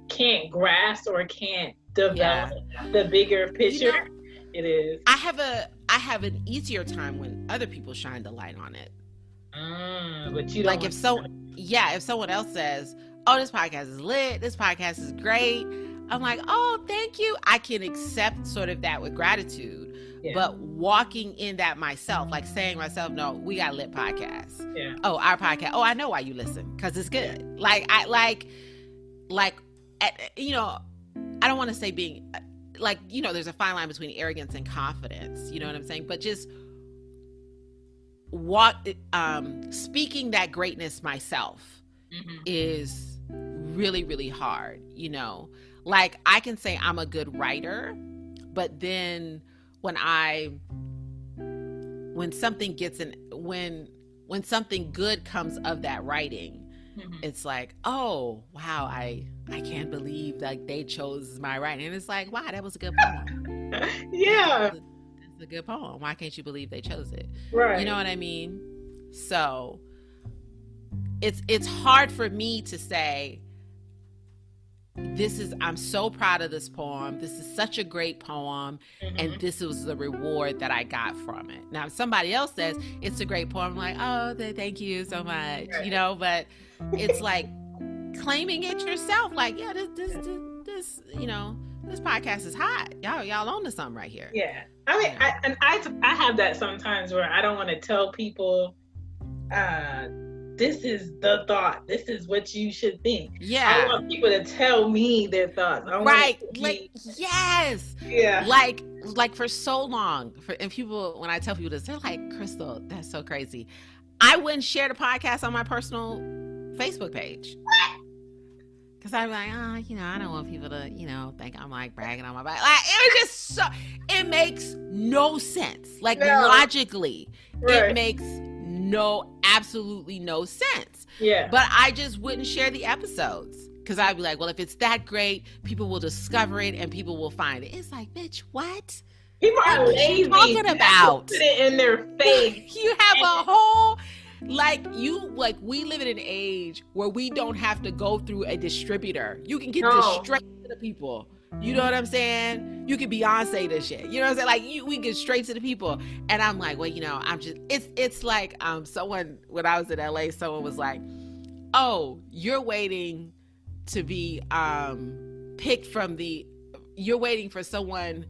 can't grasp or can't develop the bigger picture, it is. I have an easier time when other people shine the light on it. But you don't like if someone else says, "Oh, this podcast is lit. This podcast is great," I'm like, "Oh, thank you." I can accept sort of that with gratitude. Yeah. But walking in that myself, like saying myself, "No, we got a lit podcast. Yeah. Oh, our podcast. Oh, I know why you listen, because it's good." Yeah. Like you know, I don't want to say being like, you know, there's a fine line between arrogance and confidence. You know what I'm saying? But just speaking that greatness myself is really, really hard. You know, like I can say I'm a good writer, but then when something good comes of that writing, it's like, oh wow, I can't believe like they chose my writing. And it's like, wow, that was a good poem. Yeah, that's a good poem. Why can't you believe they chose it? Right. You know what I mean? So it's hard for me to say, I'm so proud of this poem. This is such a great poem. And this was the reward that I got from it. Now, if somebody else says it's a great poem, I'm like, oh, thank you so much. Right. You know, but it's like claiming it yourself. Like, yeah, this, you know, this podcast is hot. Y'all on to something right here. Yeah. I mean, I have that sometimes where I don't want to tell people, this is the thought. This is what you should think. Yeah. I want people to tell me their thoughts. Right. Like, yes. Yeah. Like for so long, and people, when I tell people this, they're like, Crystal, that's so crazy. I wouldn't share the podcast on my personal Facebook page. Because I'm like, you know, I don't want people to, you know, think I'm like bragging on my back. Like, it was just it makes no sense. Like, logically, it makes absolutely no sense. Yeah. But I just wouldn't share the episodes. Because I'd be like, well, if it's that great, people will discover it and people will find it. It's like, bitch, what? People are lazy. What are you talking about? Put it in their face. You have a whole... we live in an age where we don't have to go through a distributor. You can get this straight to the people. You know what I'm saying? You can Beyonce this shit. You know what I'm saying? Like, we get straight to the people. And I'm like, well, you know, it's like, someone, when I was in LA, someone was like, oh, you're waiting to be picked from you're waiting for someone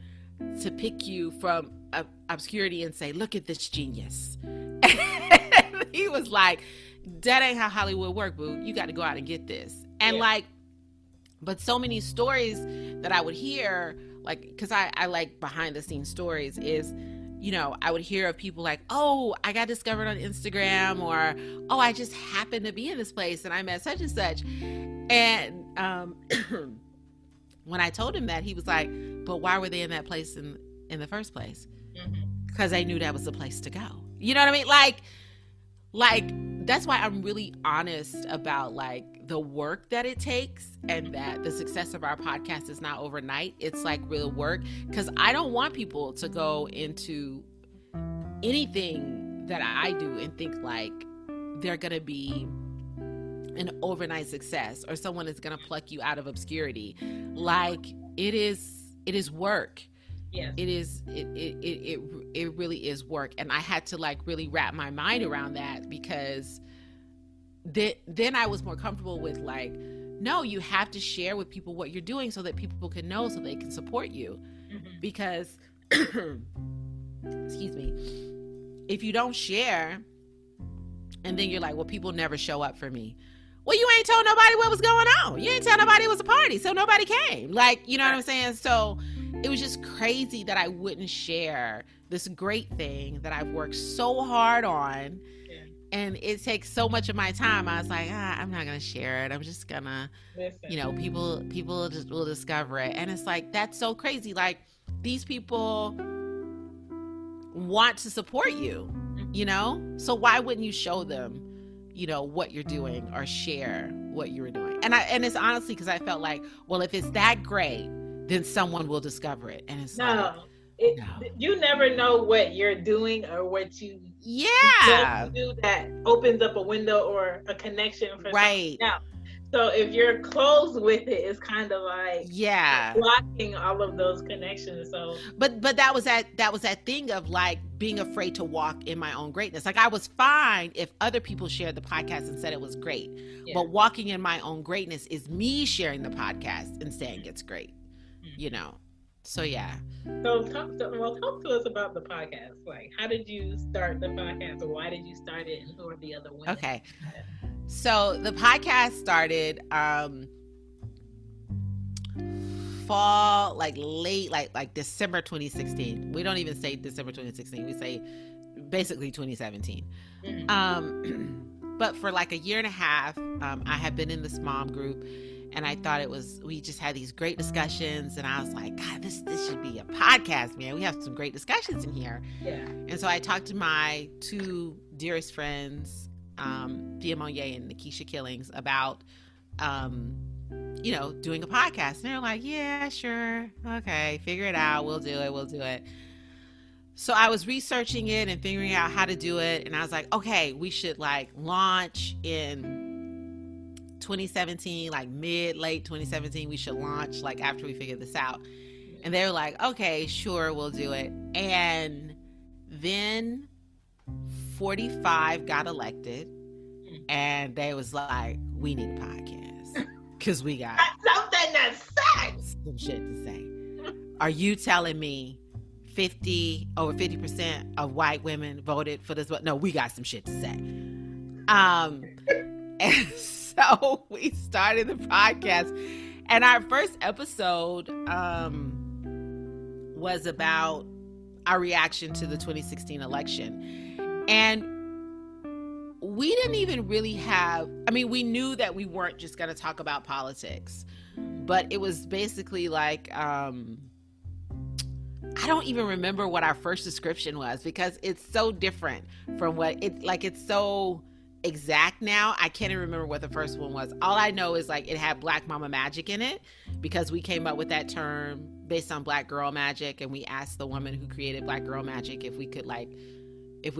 to pick you from obscurity and say, look at this genius. He was like, that ain't how Hollywood work, boo. You got to go out and get this. And but so many stories that I would hear, like, because I like behind the scenes stories, is, you know, I would hear of people like, oh, I got discovered on Instagram, or, oh, I just happened to be in this place and I met such and such. And when I told him that, he was like, but why were they in that place in the first place? Because they knew that was the place to go. You know what I mean? Like that's why I'm really honest about like the work that it takes, and that the success of our podcast is not overnight. It's like real work, because I don't want people to go into anything that I do and think like they're going to be an overnight success, or someone is going to pluck you out of obscurity. Like it is work. Yes. It really is work. And I had to like really wrap my mind around that, because then I was more comfortable with like, no, you have to share with people what you're doing so that people can know, so they can support you. Because excuse me, if you don't share and then you're like, well, people never show up for me. Well, you ain't told nobody what was going on. You ain't tell nobody it was a party, so nobody came. Like, you know what I'm saying? So it was just crazy that I wouldn't share this great thing that I've worked so hard on. Yeah. And it takes so much of my time. I was like, I'm not going to share it. I'm just going to, you know, people just will discover it. And it's like, that's so crazy. Like, these people want to support you, you know? So why wouldn't you show them, you know, what you're doing, or share what you were doing? And it's honestly because I felt like, well, if it's that great, then someone will discover it. And it's you never know what you're doing or what you do that opens up a window or a connection for something else. So if you're closed with it, it's kind of like blocking all of those connections. So, but that was that thing of like being afraid to walk in my own greatness. Like I was fine if other people shared the podcast and said it was great, but walking in my own greatness is me sharing the podcast and saying it's great, you know. So yeah. So talk to us about the podcast. Like, how did you start the podcast, or why did you start it, and who are the other women? Okay. So the podcast started fall, like late, like December 2016. We don't even say December 2016. We say basically 2017. But for like a year and a half, I had been in this mom group, and I thought we just had these great discussions, and I was like, God, this should be a podcast, man. We have some great discussions in here. Yeah. And so I talked to my two dearest friends, Pia Monye and Nikisha Killings, about doing a podcast. And they're like, yeah, sure, okay, figure it out, we'll do it. So I was researching it and figuring out how to do it, and I was like, okay, we should like launch in 2017, like late 2017. We should launch like after we figure this out. And they were like, okay, sure, we'll do it. And then 45 got elected, and they was like, we need a podcast because we got something to say, some shit to say. Are you telling me over 50% of white women voted for this? No, we got some shit to say. And so we started the podcast, and our first episode was about our reaction to the 2016 election. And we didn't even really we knew that we weren't just going to talk about politics, but it was basically like, I don't even remember what our first description was, because it's so different from what it's so exact now. I can't even remember what the first one was. All I know is like it had Black Mama Magic in it, because we came up with that term based on Black Girl Magic, and we asked the woman who created Black Girl Magic if we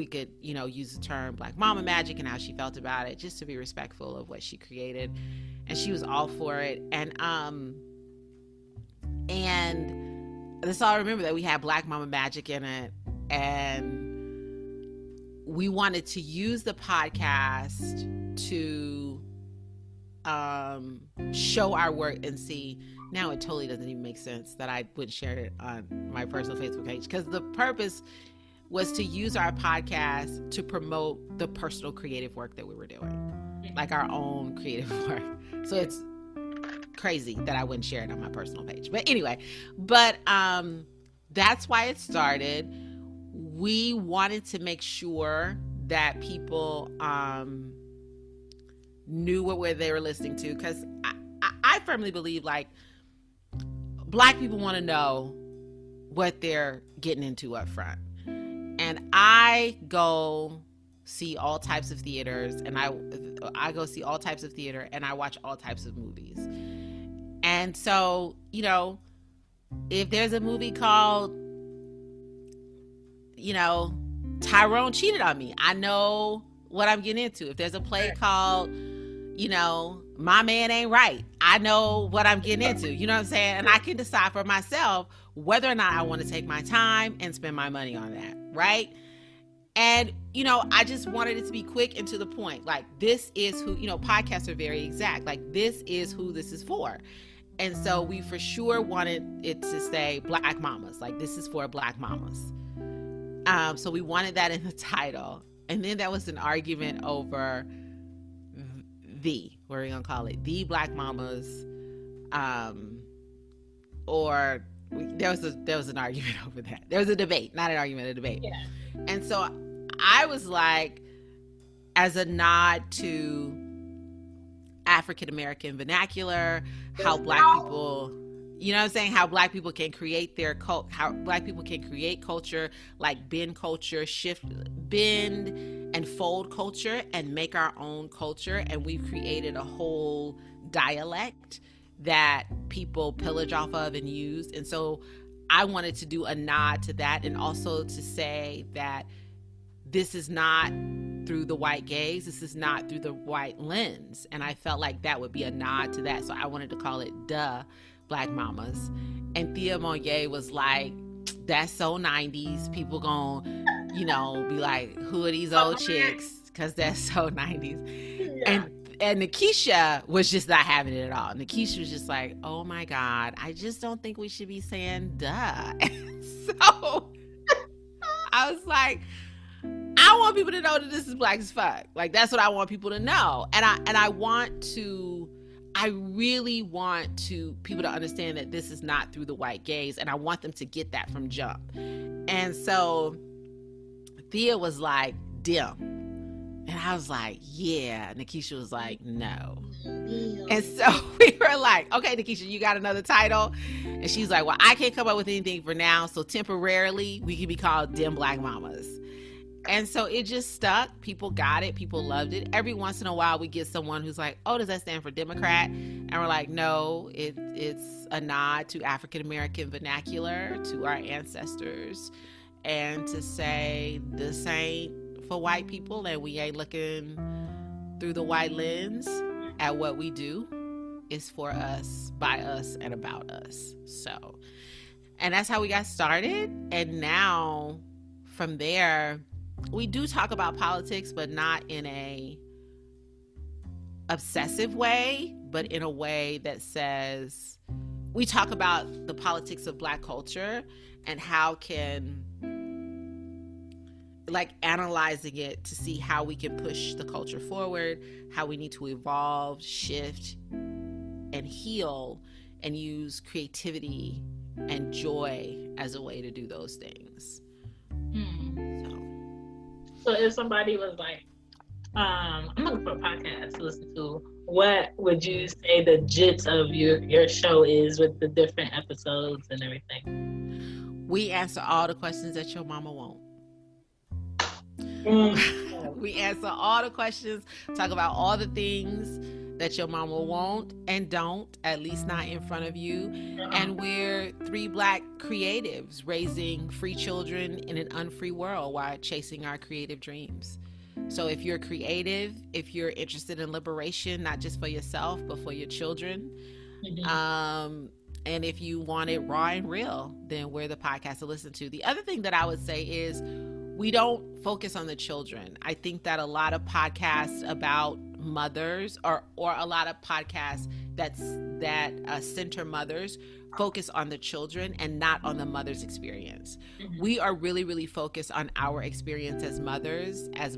could use the term Black Mama Magic and how she felt about it, just to be respectful of what she created. And she was all for it. And that's all I remember, that we had Black Mama Magic in it. And we wanted to use the podcast to show our work and see. Now it totally doesn't even make sense that I would share it on my personal Facebook page, because the purpose was to use our podcast to promote the personal creative work that we were doing, like our own creative work. So it's crazy that I wouldn't share it on my personal page. But anyway, that's why it started. We wanted to make sure that people knew what they were listening to, because I firmly believe like Black people want to know what they're getting into up front. And I go see all types of theaters, and I go see all types of theater, and I watch all types of movies. And so, if there's a movie called, Tyrone Cheated on Me, I know what I'm getting into. If there's a play called, My Man Ain't Right, I know what I'm getting into. You know what I'm saying? And I can decide for myself whether or not I want to take my time and spend my money on that, right? And, I just wanted it to be quick and to the point. Like, this is who, podcasts are very exact. Like, this is who this is for. And so we for sure wanted it to say Black Mamas. Like, this is for Black Mamas. So we wanted that in the title. And then there was an argument over what are we going to call it? The Black Mamas. There was an argument over that. There was a debate, not an argument, a debate. Yeah. And so I was like, as a nod to African American vernacular, how Black people, how Black people can create how Black people can create culture, like bend culture, bend and fold culture and make our own culture. And we've created a whole dialect that people pillage off of and use. And so I wanted to do a nod to that, and also to say that this is not through the white gaze, this is not through the white lens. And I felt like that would be a nod to that. So I wanted to call it Duh Black Mamas. And Thea Monye was like, that's so 90s. People gonna, be like, who are these old chicks? Because that's so 90s. Yeah. And Nikisha was just not having it at all. Nikisha was just like, oh my God, I just don't think we should be saying duh. And so I was like, I want people to know that this is Black as fuck. Like, that's what I want people to know. And I really want people to understand that this is not through the white gaze, and I want them to get that from jump. And so Thea was like, dim. And I was like, yeah. Nikisha was like, no. And so we were like, okay, Nikisha, you got another title? And she's like, well, I can't come up with anything for now, so temporarily we can be called Dim Black Mamas. And so it just stuck. People got it. People loved it. Every once in a while, we get someone who's like, oh, does that stand for Democrat? And we're like, no, it's a nod to African-American vernacular, to our ancestors, and to say this ain't for white people, and we ain't looking through the white lens at what we do. It's for us, by us, and about us. So, and that's how we got started. And now from there, we do talk about politics, but not in a obsessive way, but in a way that says, we talk about the politics of Black culture and how can, like, analyzing it to see how we can push the culture forward, how we need to evolve, shift, and heal, and use creativity and joy as a way to do those things. So if somebody was like, I'm looking for a podcast to listen to, what would you say the gist of your show is, with the different episodes and everything? We answer all the questions that your mama won't. We answer all the questions, talk about all the things that your mama won't and don't, at least not in front of you. And we're 3 Black creatives raising free children in an unfree world while chasing our creative dreams. So if you're creative, if you're interested in liberation, not just for yourself, but for your children, and if you want it raw and real, then we're the podcast to listen to. The other thing that I would say is, we don't focus on the children. I think that a lot of podcasts about mothers, or a lot of podcasts that center mothers, focus on the children and not on the mother's experience. We are really, really focused on our experience as mothers, as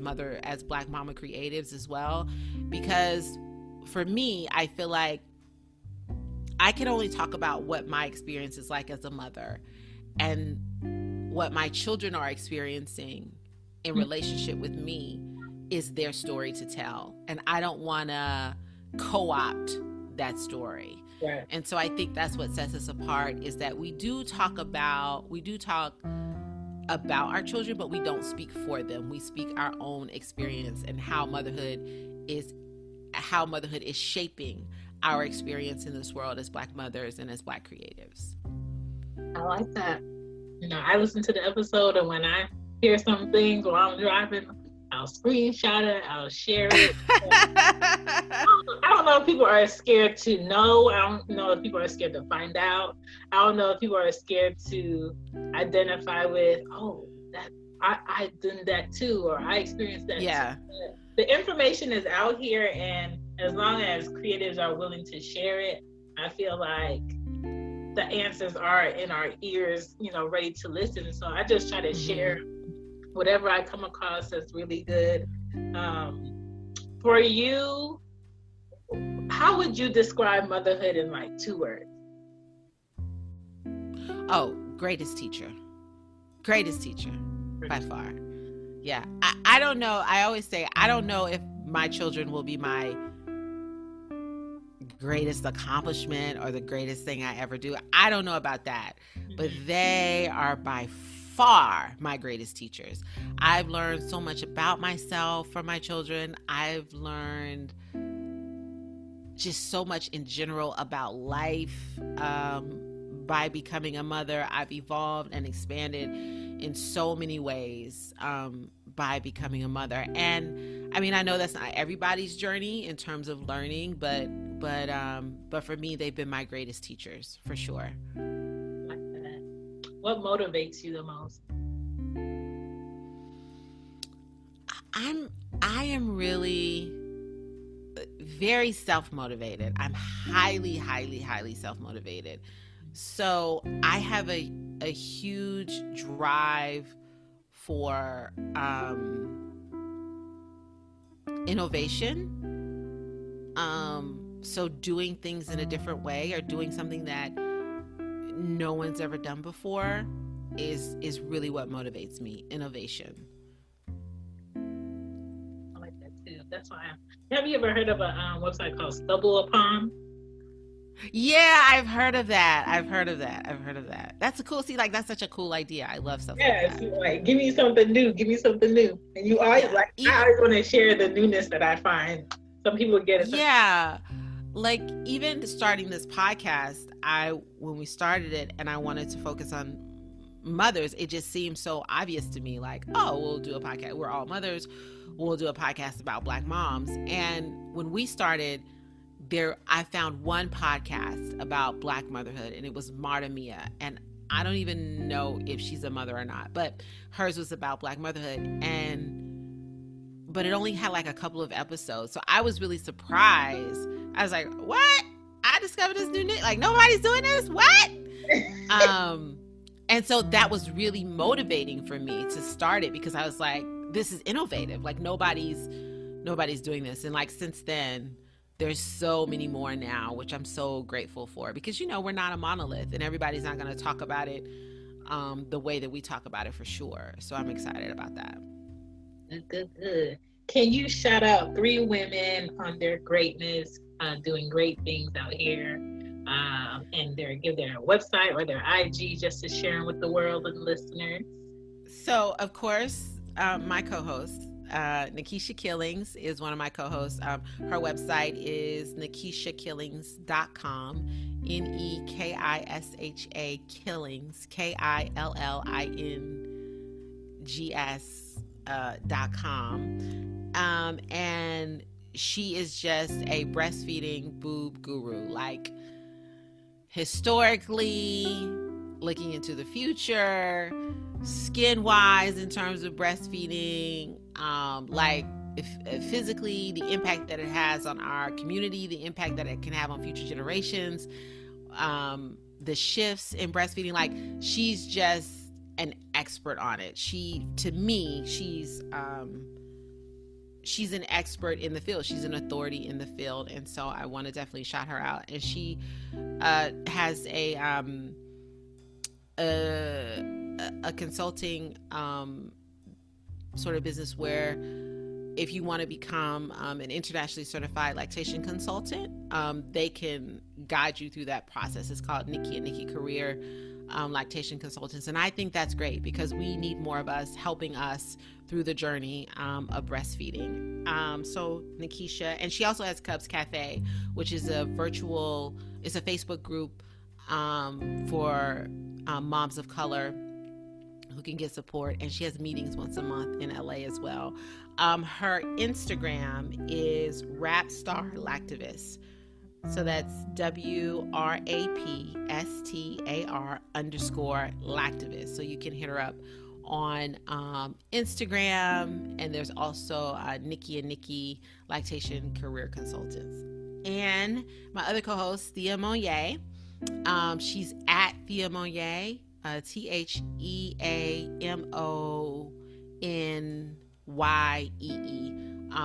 Black mama creatives as well. Because for me, I feel like I can only talk about what my experience is like as a mother, and what my children are experiencing in relationship with me is their story to tell. And I don't want to co-opt that story. Right. And so I think that's what sets us apart, is that we do talk about our children, but we don't speak for them. We speak our own experience and how motherhood is shaping our experience in this world as Black mothers and as Black creatives. I like that. I listen to the episode, and when I hear some things while I'm driving, I'll screenshot it, I'll share it. I don't know if people are scared to know. I don't know if people are scared to find out. I don't know if people are scared to identify with, oh, that I done that too, or I experienced that too. The information is out here, and as long as creatives are willing to share it, I feel like the answers are in our ears, ready to listen. So I just try to share whatever I come across that's really good. For you, how would you describe motherhood in like 2 words? Oh, greatest teacher by far. Yeah. I don't know. I always say, I don't know if my children will be my greatest accomplishment or the greatest thing I ever do. I don't know about that, but they are by far my greatest teachers. I've learned so much about myself from my children. I've learned just so much in general about life by becoming a mother, I've evolved and expanded in so many ways by becoming a mother. And I mean, I know that's not everybody's journey in terms of learning, but for me, they've been my greatest teachers for sure. Like that. What motivates you the most? I am really very self-motivated. I'm highly, highly, highly self-motivated. So I have a huge drive for innovation. So doing things in a different way or doing something that no one's ever done before is really what motivates me. Innovation. I like that too. That's why. Have you ever heard of a website called Stumble Upon? Yeah, I've heard of that. That's a cool. See, like that's such a cool idea. I love stuff. Yes, like that. Like give me something new. And you always I always want to share the newness that I find. Some people get it. Yeah. Like even starting this podcast, when we started it and I wanted to focus on mothers, it just seemed so obvious to me, like, oh, we'll do a podcast. We're all mothers. We'll do a podcast about Black moms. And when we started I found one podcast about Black motherhood, and it was Marta Mia. And I don't even know if she's a mother or not, but hers was about Black motherhood. But it only had like a couple of episodes. So I was really surprised. I was like, what? I discovered this new niche. Like nobody's doing this? What? And so that was really motivating for me to start it, because I was like, this is innovative. Like nobody's doing this. And like since then, there's so many more now, which I'm so grateful for, because, we're not a monolith and everybody's not going to talk about it the way that we talk about it for sure. So I'm excited about that. Good. Can you shout out 3 women on their greatness, doing great things out here, and give their website or their IG just to share them with the world and listeners? So, of course, my co-host, Nikisha Killings is one of my co-hosts. Her website is nikishakillings.com, Nekisha Killings, KILLINGS.com. And she is just a breastfeeding boob guru, like historically, looking into the future, skin wise in terms of breastfeeding, physically, the impact that it has on our community, the impact that it can have on future generations, the shifts in breastfeeding. Like she's just an expert on it. She's an expert in the field. She's an authority in the field. And so I want to definitely shout her out. And she has a consulting sort of business where if you want to become an internationally certified lactation consultant, they can guide you through that process. It's called Nikki and Nikki Career Lactation Consultants. And I think that's great because we need more of us helping us through the journey of breastfeeding. So Nikisha, and she also has Cubs Cafe, which is it's a Facebook group for moms of color who can get support, and she has meetings once a month in LA as well. Her Instagram is Rapstar Lactivist. So that's WRAPSTAR_Lactivist. So you can hit her up on Instagram, and there's also Nikki and Nikki Lactation Career Consultants. And my other co-host, Thea Monye, she's at Thea Monye, TheaMonyee,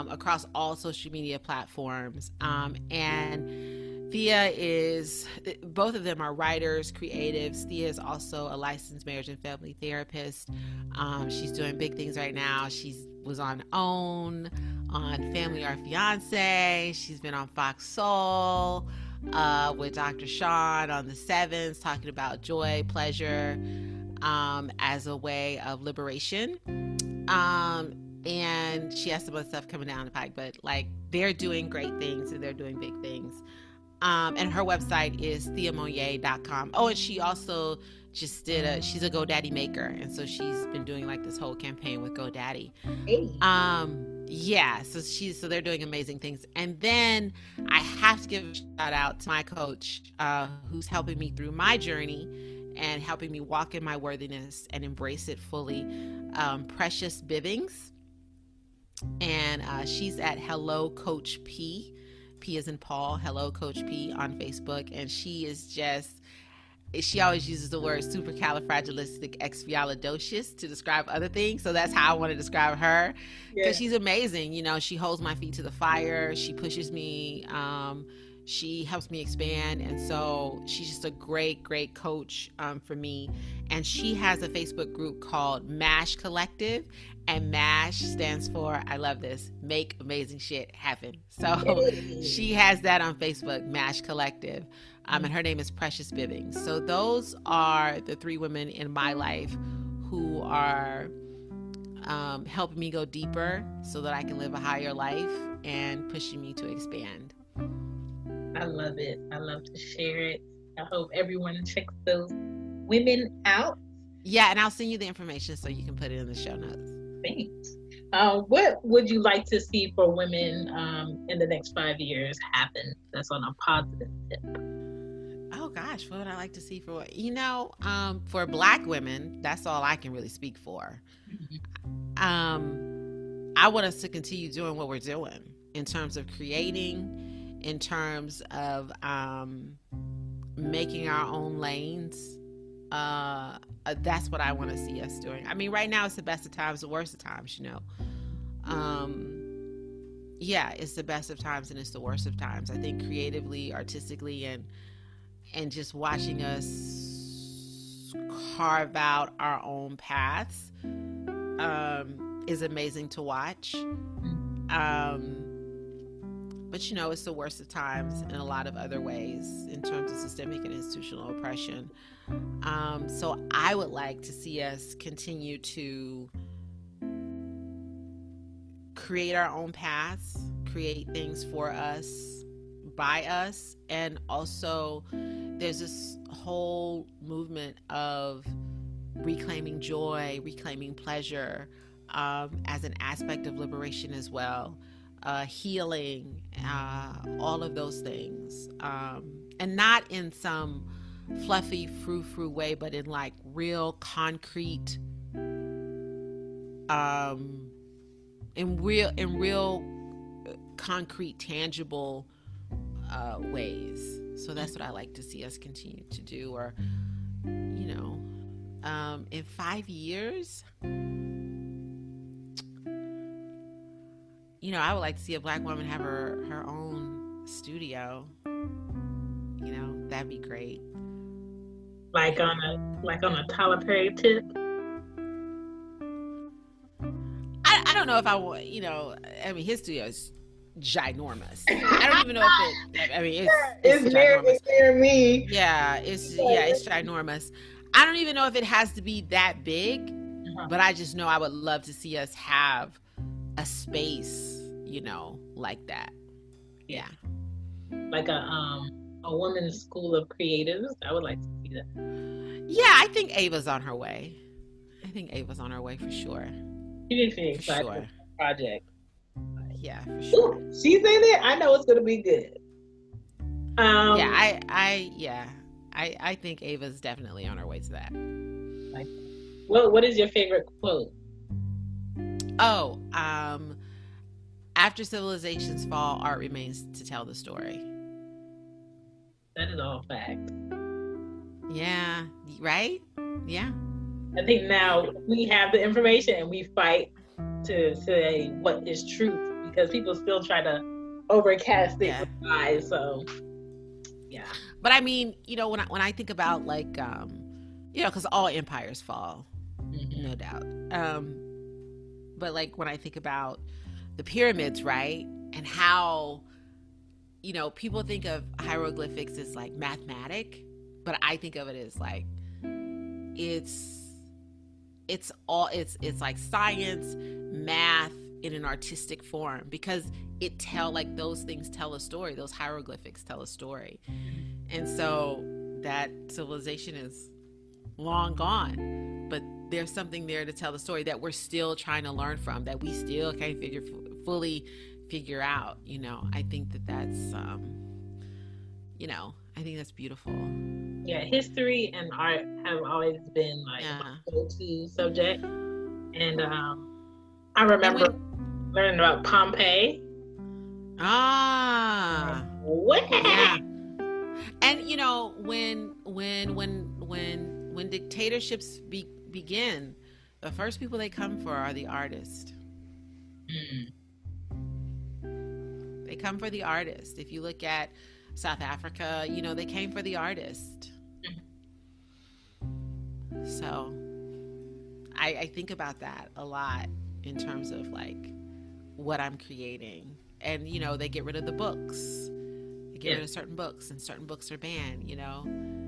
across all social media platforms. And Thea both of them are writers, creatives. Thea is also a licensed marriage and family therapist. She's doing big things right now. She was on OWN, on Family Our Fiance. She's been on Fox Soul with Dr. Sean on the 7s, talking about joy, pleasure as a way of liberation. And she has some other stuff coming down the pike, but like they're doing great things and they're doing big things. And her website is theamonnier.com. Oh, and she also just she's a GoDaddy maker. And so she's been doing like this whole campaign with GoDaddy. Hey. Yeah, so they're doing amazing things. And then I have to give a shout out to my coach, who's helping me through my journey and helping me walk in my worthiness and embrace it fully. Precious Bibbings. And she's at Hello Coach P. P as in Paul, Hello Coach P on Facebook. And she always uses the word supercalifragilisticexpialidocious to describe other things. So that's how I want to describe her, because she's amazing. You know, she holds my feet to the fire. She pushes me. She helps me expand. And so she's just a great, great coach for me. And she has a Facebook group called MASH Collective. And MASH stands for, I love this, Make Amazing Shit Happen. So she has that on Facebook, MASH Collective. And her name is Precious Bibbings. So those are the three women in my life who are helping me go deeper so that I can live a higher life and pushing me to expand. I love it. I love to share it. I hope everyone checks those women out. Yeah, and I'll send you the information so you can put it in the show notes. Thanks. What would you like to see for women in the next 5 years happen that's on a positive tip? Oh gosh, what would I like to see for for Black women? That's all I can really speak for. I want us to continue doing what we're doing in terms of creating, in terms of making our own lanes. That's what I want to see us doing. I mean, right now it's the best of times, the worst of times, it's the best of times and it's the worst of times. I think creatively, artistically, and just watching us carve out our own paths is amazing to watch. But it's the worst of times in a lot of other ways in terms of systemic and institutional oppression. So I would like to see us continue to create our own paths, create things for us, by us, and also there's this whole movement of reclaiming joy, reclaiming pleasure as an aspect of liberation as well. Healing, all of those things, and not in some fluffy frou-frou way, but in like real concrete, in real concrete, tangible ways. So that's what I like to see us continue to do. Or in 5 years, I would like to see a Black woman have her own studio. That'd be great. Like on a Tyler Perry tip. I don't know if I want. I mean, his studio is ginormous. I don't even know if it. I mean, it's near me. Yeah, it's ginormous. I don't even know if it has to be that big, but I just know I would love to see us have a space, like that. Yeah. Like a women's school of creatives. I would like to see that. Yeah, I think Ava's on her way. For sure. She didn't feel excited for the project. Yeah, for sure. Ooh, she's in it. I know it's gonna be good. I think Ava's definitely on her way to that. What is your favorite quote? Oh, after civilizations fall, art remains to tell the story. That is all fact. Yeah, right? Yeah. I think now we have the information and we fight to say what is truth, because people still try to overcast it with lies. So, yeah. But I mean, when I think about because all empires fall, no doubt. But like when I think about the pyramids, right? And how, people think of hieroglyphics as like mathematic, but I think of it as like, it's like science, math, in an artistic form, because those things tell a story. Those hieroglyphics tell a story. And so that civilization is long gone, but there's something there to tell the story that we're still trying to learn from, that we still can't fully figure out. I think that's I think that's beautiful. Yeah, history and art have always been like my go-to subject. And I remember learning about Pompeii. What? Yeah. And when dictatorships begin, the first people they come for are the artists. They come for the artist. If you look at South Africa, they came for the artist. So I think about that a lot in terms of like what I'm creating. And, they get rid of the books. They get rid of certain books, and certain books are banned,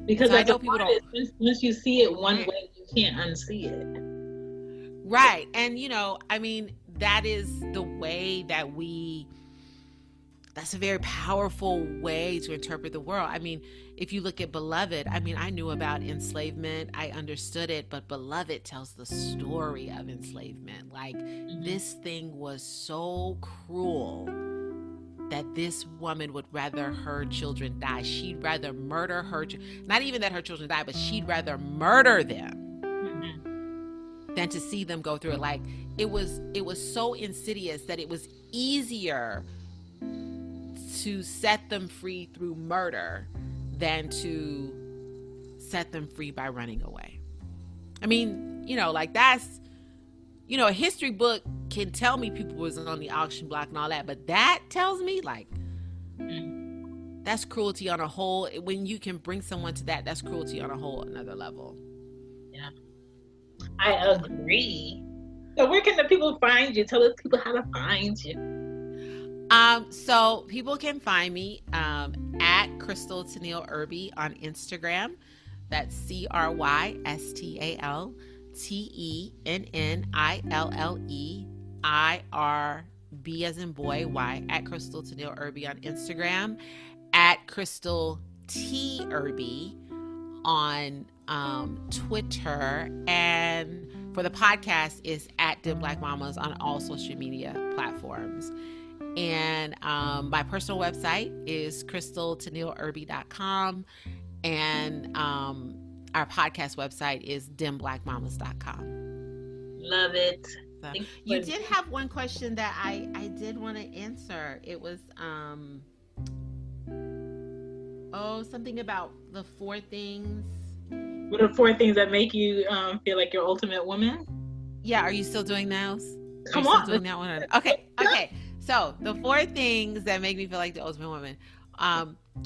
Because so I know people don't. Once you see it one way, you can't unsee it. Right. And, that is the way that's a very powerful way to interpret the world. If you look at Beloved, I knew about enslavement. I understood it, but Beloved tells the story of enslavement. Like, this thing was so cruel that this woman would rather her children die. She'd rather murder not even that her children die, but she'd rather murder them than to see them go through it. Like, it was so insidious that it was easier to set them free through murder than to set them free by running away. That's, a history book can tell me people was on the auction block and all that, but that tells me that's cruelty on a whole. When you can bring someone to that's cruelty on a whole another level. Yeah, I agree. So where can the people find you? Tell the people how to find you. So people can find me at Crystal Tennille Irby on Instagram. That's CrystalTennilleIrby as in boy, Y, at Crystal Tennille Irby on Instagram, at Crystal T Irby on Twitter, and for the podcast is at Dim Black Mamas on all social media platforms. And my personal website is crystaltennilleirby.com, and our podcast website is dimblackmamas.com. Love it. So, you did have one question that I did want to answer. It was something about the 4 things. What are 4 things that make you feel like your ultimate woman? Yeah, are you still doing those? Come on. Doing that one? Okay. So the 4 things that make me feel like the ultimate woman.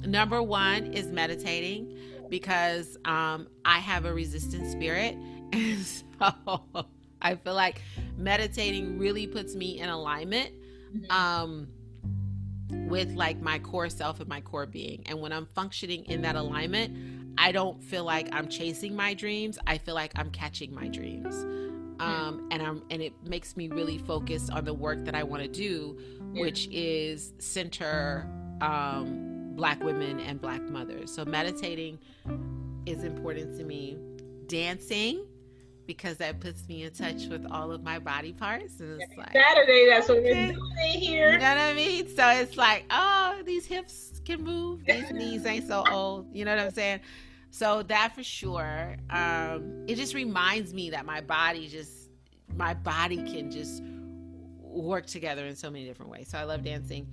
Number 1 is meditating, because I have a resistant spirit. And so I feel like meditating really puts me in alignment with like my core self and my core being. And when I'm functioning in that alignment, I don't feel like I'm chasing my dreams. I feel like I'm catching my dreams. And it makes me really focus on the work that I want to do, which is center Black women and Black mothers. So meditating is important to me. Dancing, because that puts me in touch with all of my body parts. And it's like Saturday, that's what we're doing here. You know what I mean? So it's like, oh, these hips can move. These knees ain't so old. You know what I'm saying? So that for sure. It just reminds me that my body can just work together in so many different ways. So I love dancing.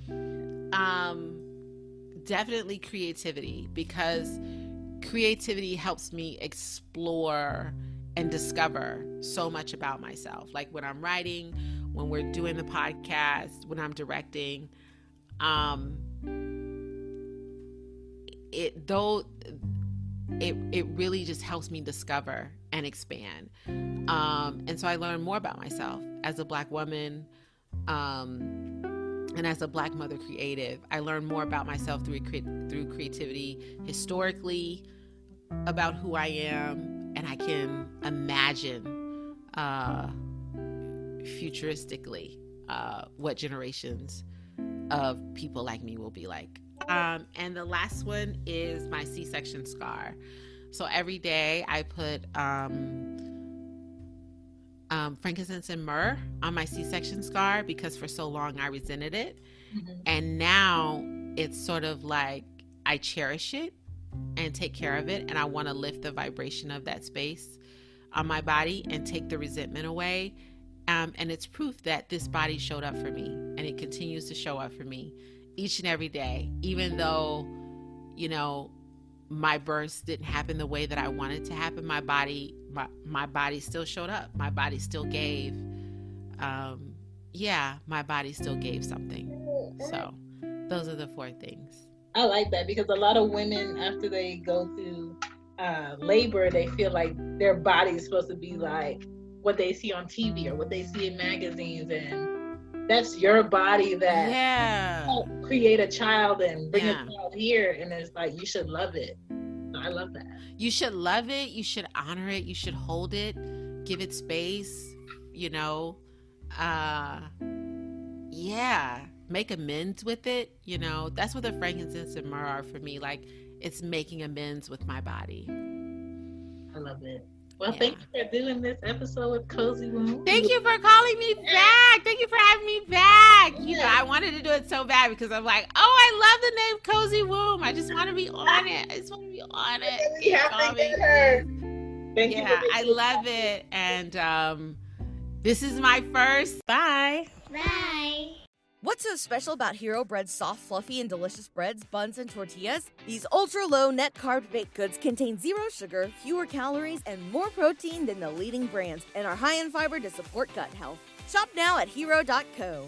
Definitely creativity, because creativity helps me explore and discover so much about myself. Like when I'm writing, when we're doing the podcast, when I'm directing, it really just helps me discover and expand. And so I learn more about myself as a Black woman, and as a Black mother creative. I learn more about myself through creativity, historically, about who I am, and I can imagine futuristically what generations of people like me will be like. And the last one is my C-section scar. So every day I put frankincense and myrrh on my C-section scar because for so long I resented it. Mm-hmm. And now it's sort of like I cherish it and take care of it. And I want to lift the vibration of that space on my body and take the resentment away. And it's proof that this body showed up for me, and it continues to show up for me each and every day, even though, you know, my births didn't happen the way that I wanted to happen. My body still showed up. My body still gave. My body still gave something. So those are the 4 things. I like that because a lot of women, after they go through labor, they feel like their body is supposed to be like what they see on TV or what they see in magazines, and that's your body that helped create a child and bring a child here, and it's like you should love it. So I love that. You should love it. You should honor it. You should hold it, give it space. You know, make amends with it. You know, that's what the frankincense and myrrh are for me. Like, it's making amends with my body. I love it. Well, thank you for doing this episode with Cozy Womb. Thank you for calling me back. Thank you for having me back. You know, I wanted to do it so bad because I'm like, I love the name Cozy Womb. I just want to be on it. Thank you. I love it. And this is my first. Bye. Bye. What's so special about Hero Bread's soft, fluffy, and delicious breads, buns, and tortillas? These ultra-low net-carb baked goods contain 0 sugar, fewer calories, and more protein than the leading brands, and are high in fiber to support gut health. Shop now at hero.co.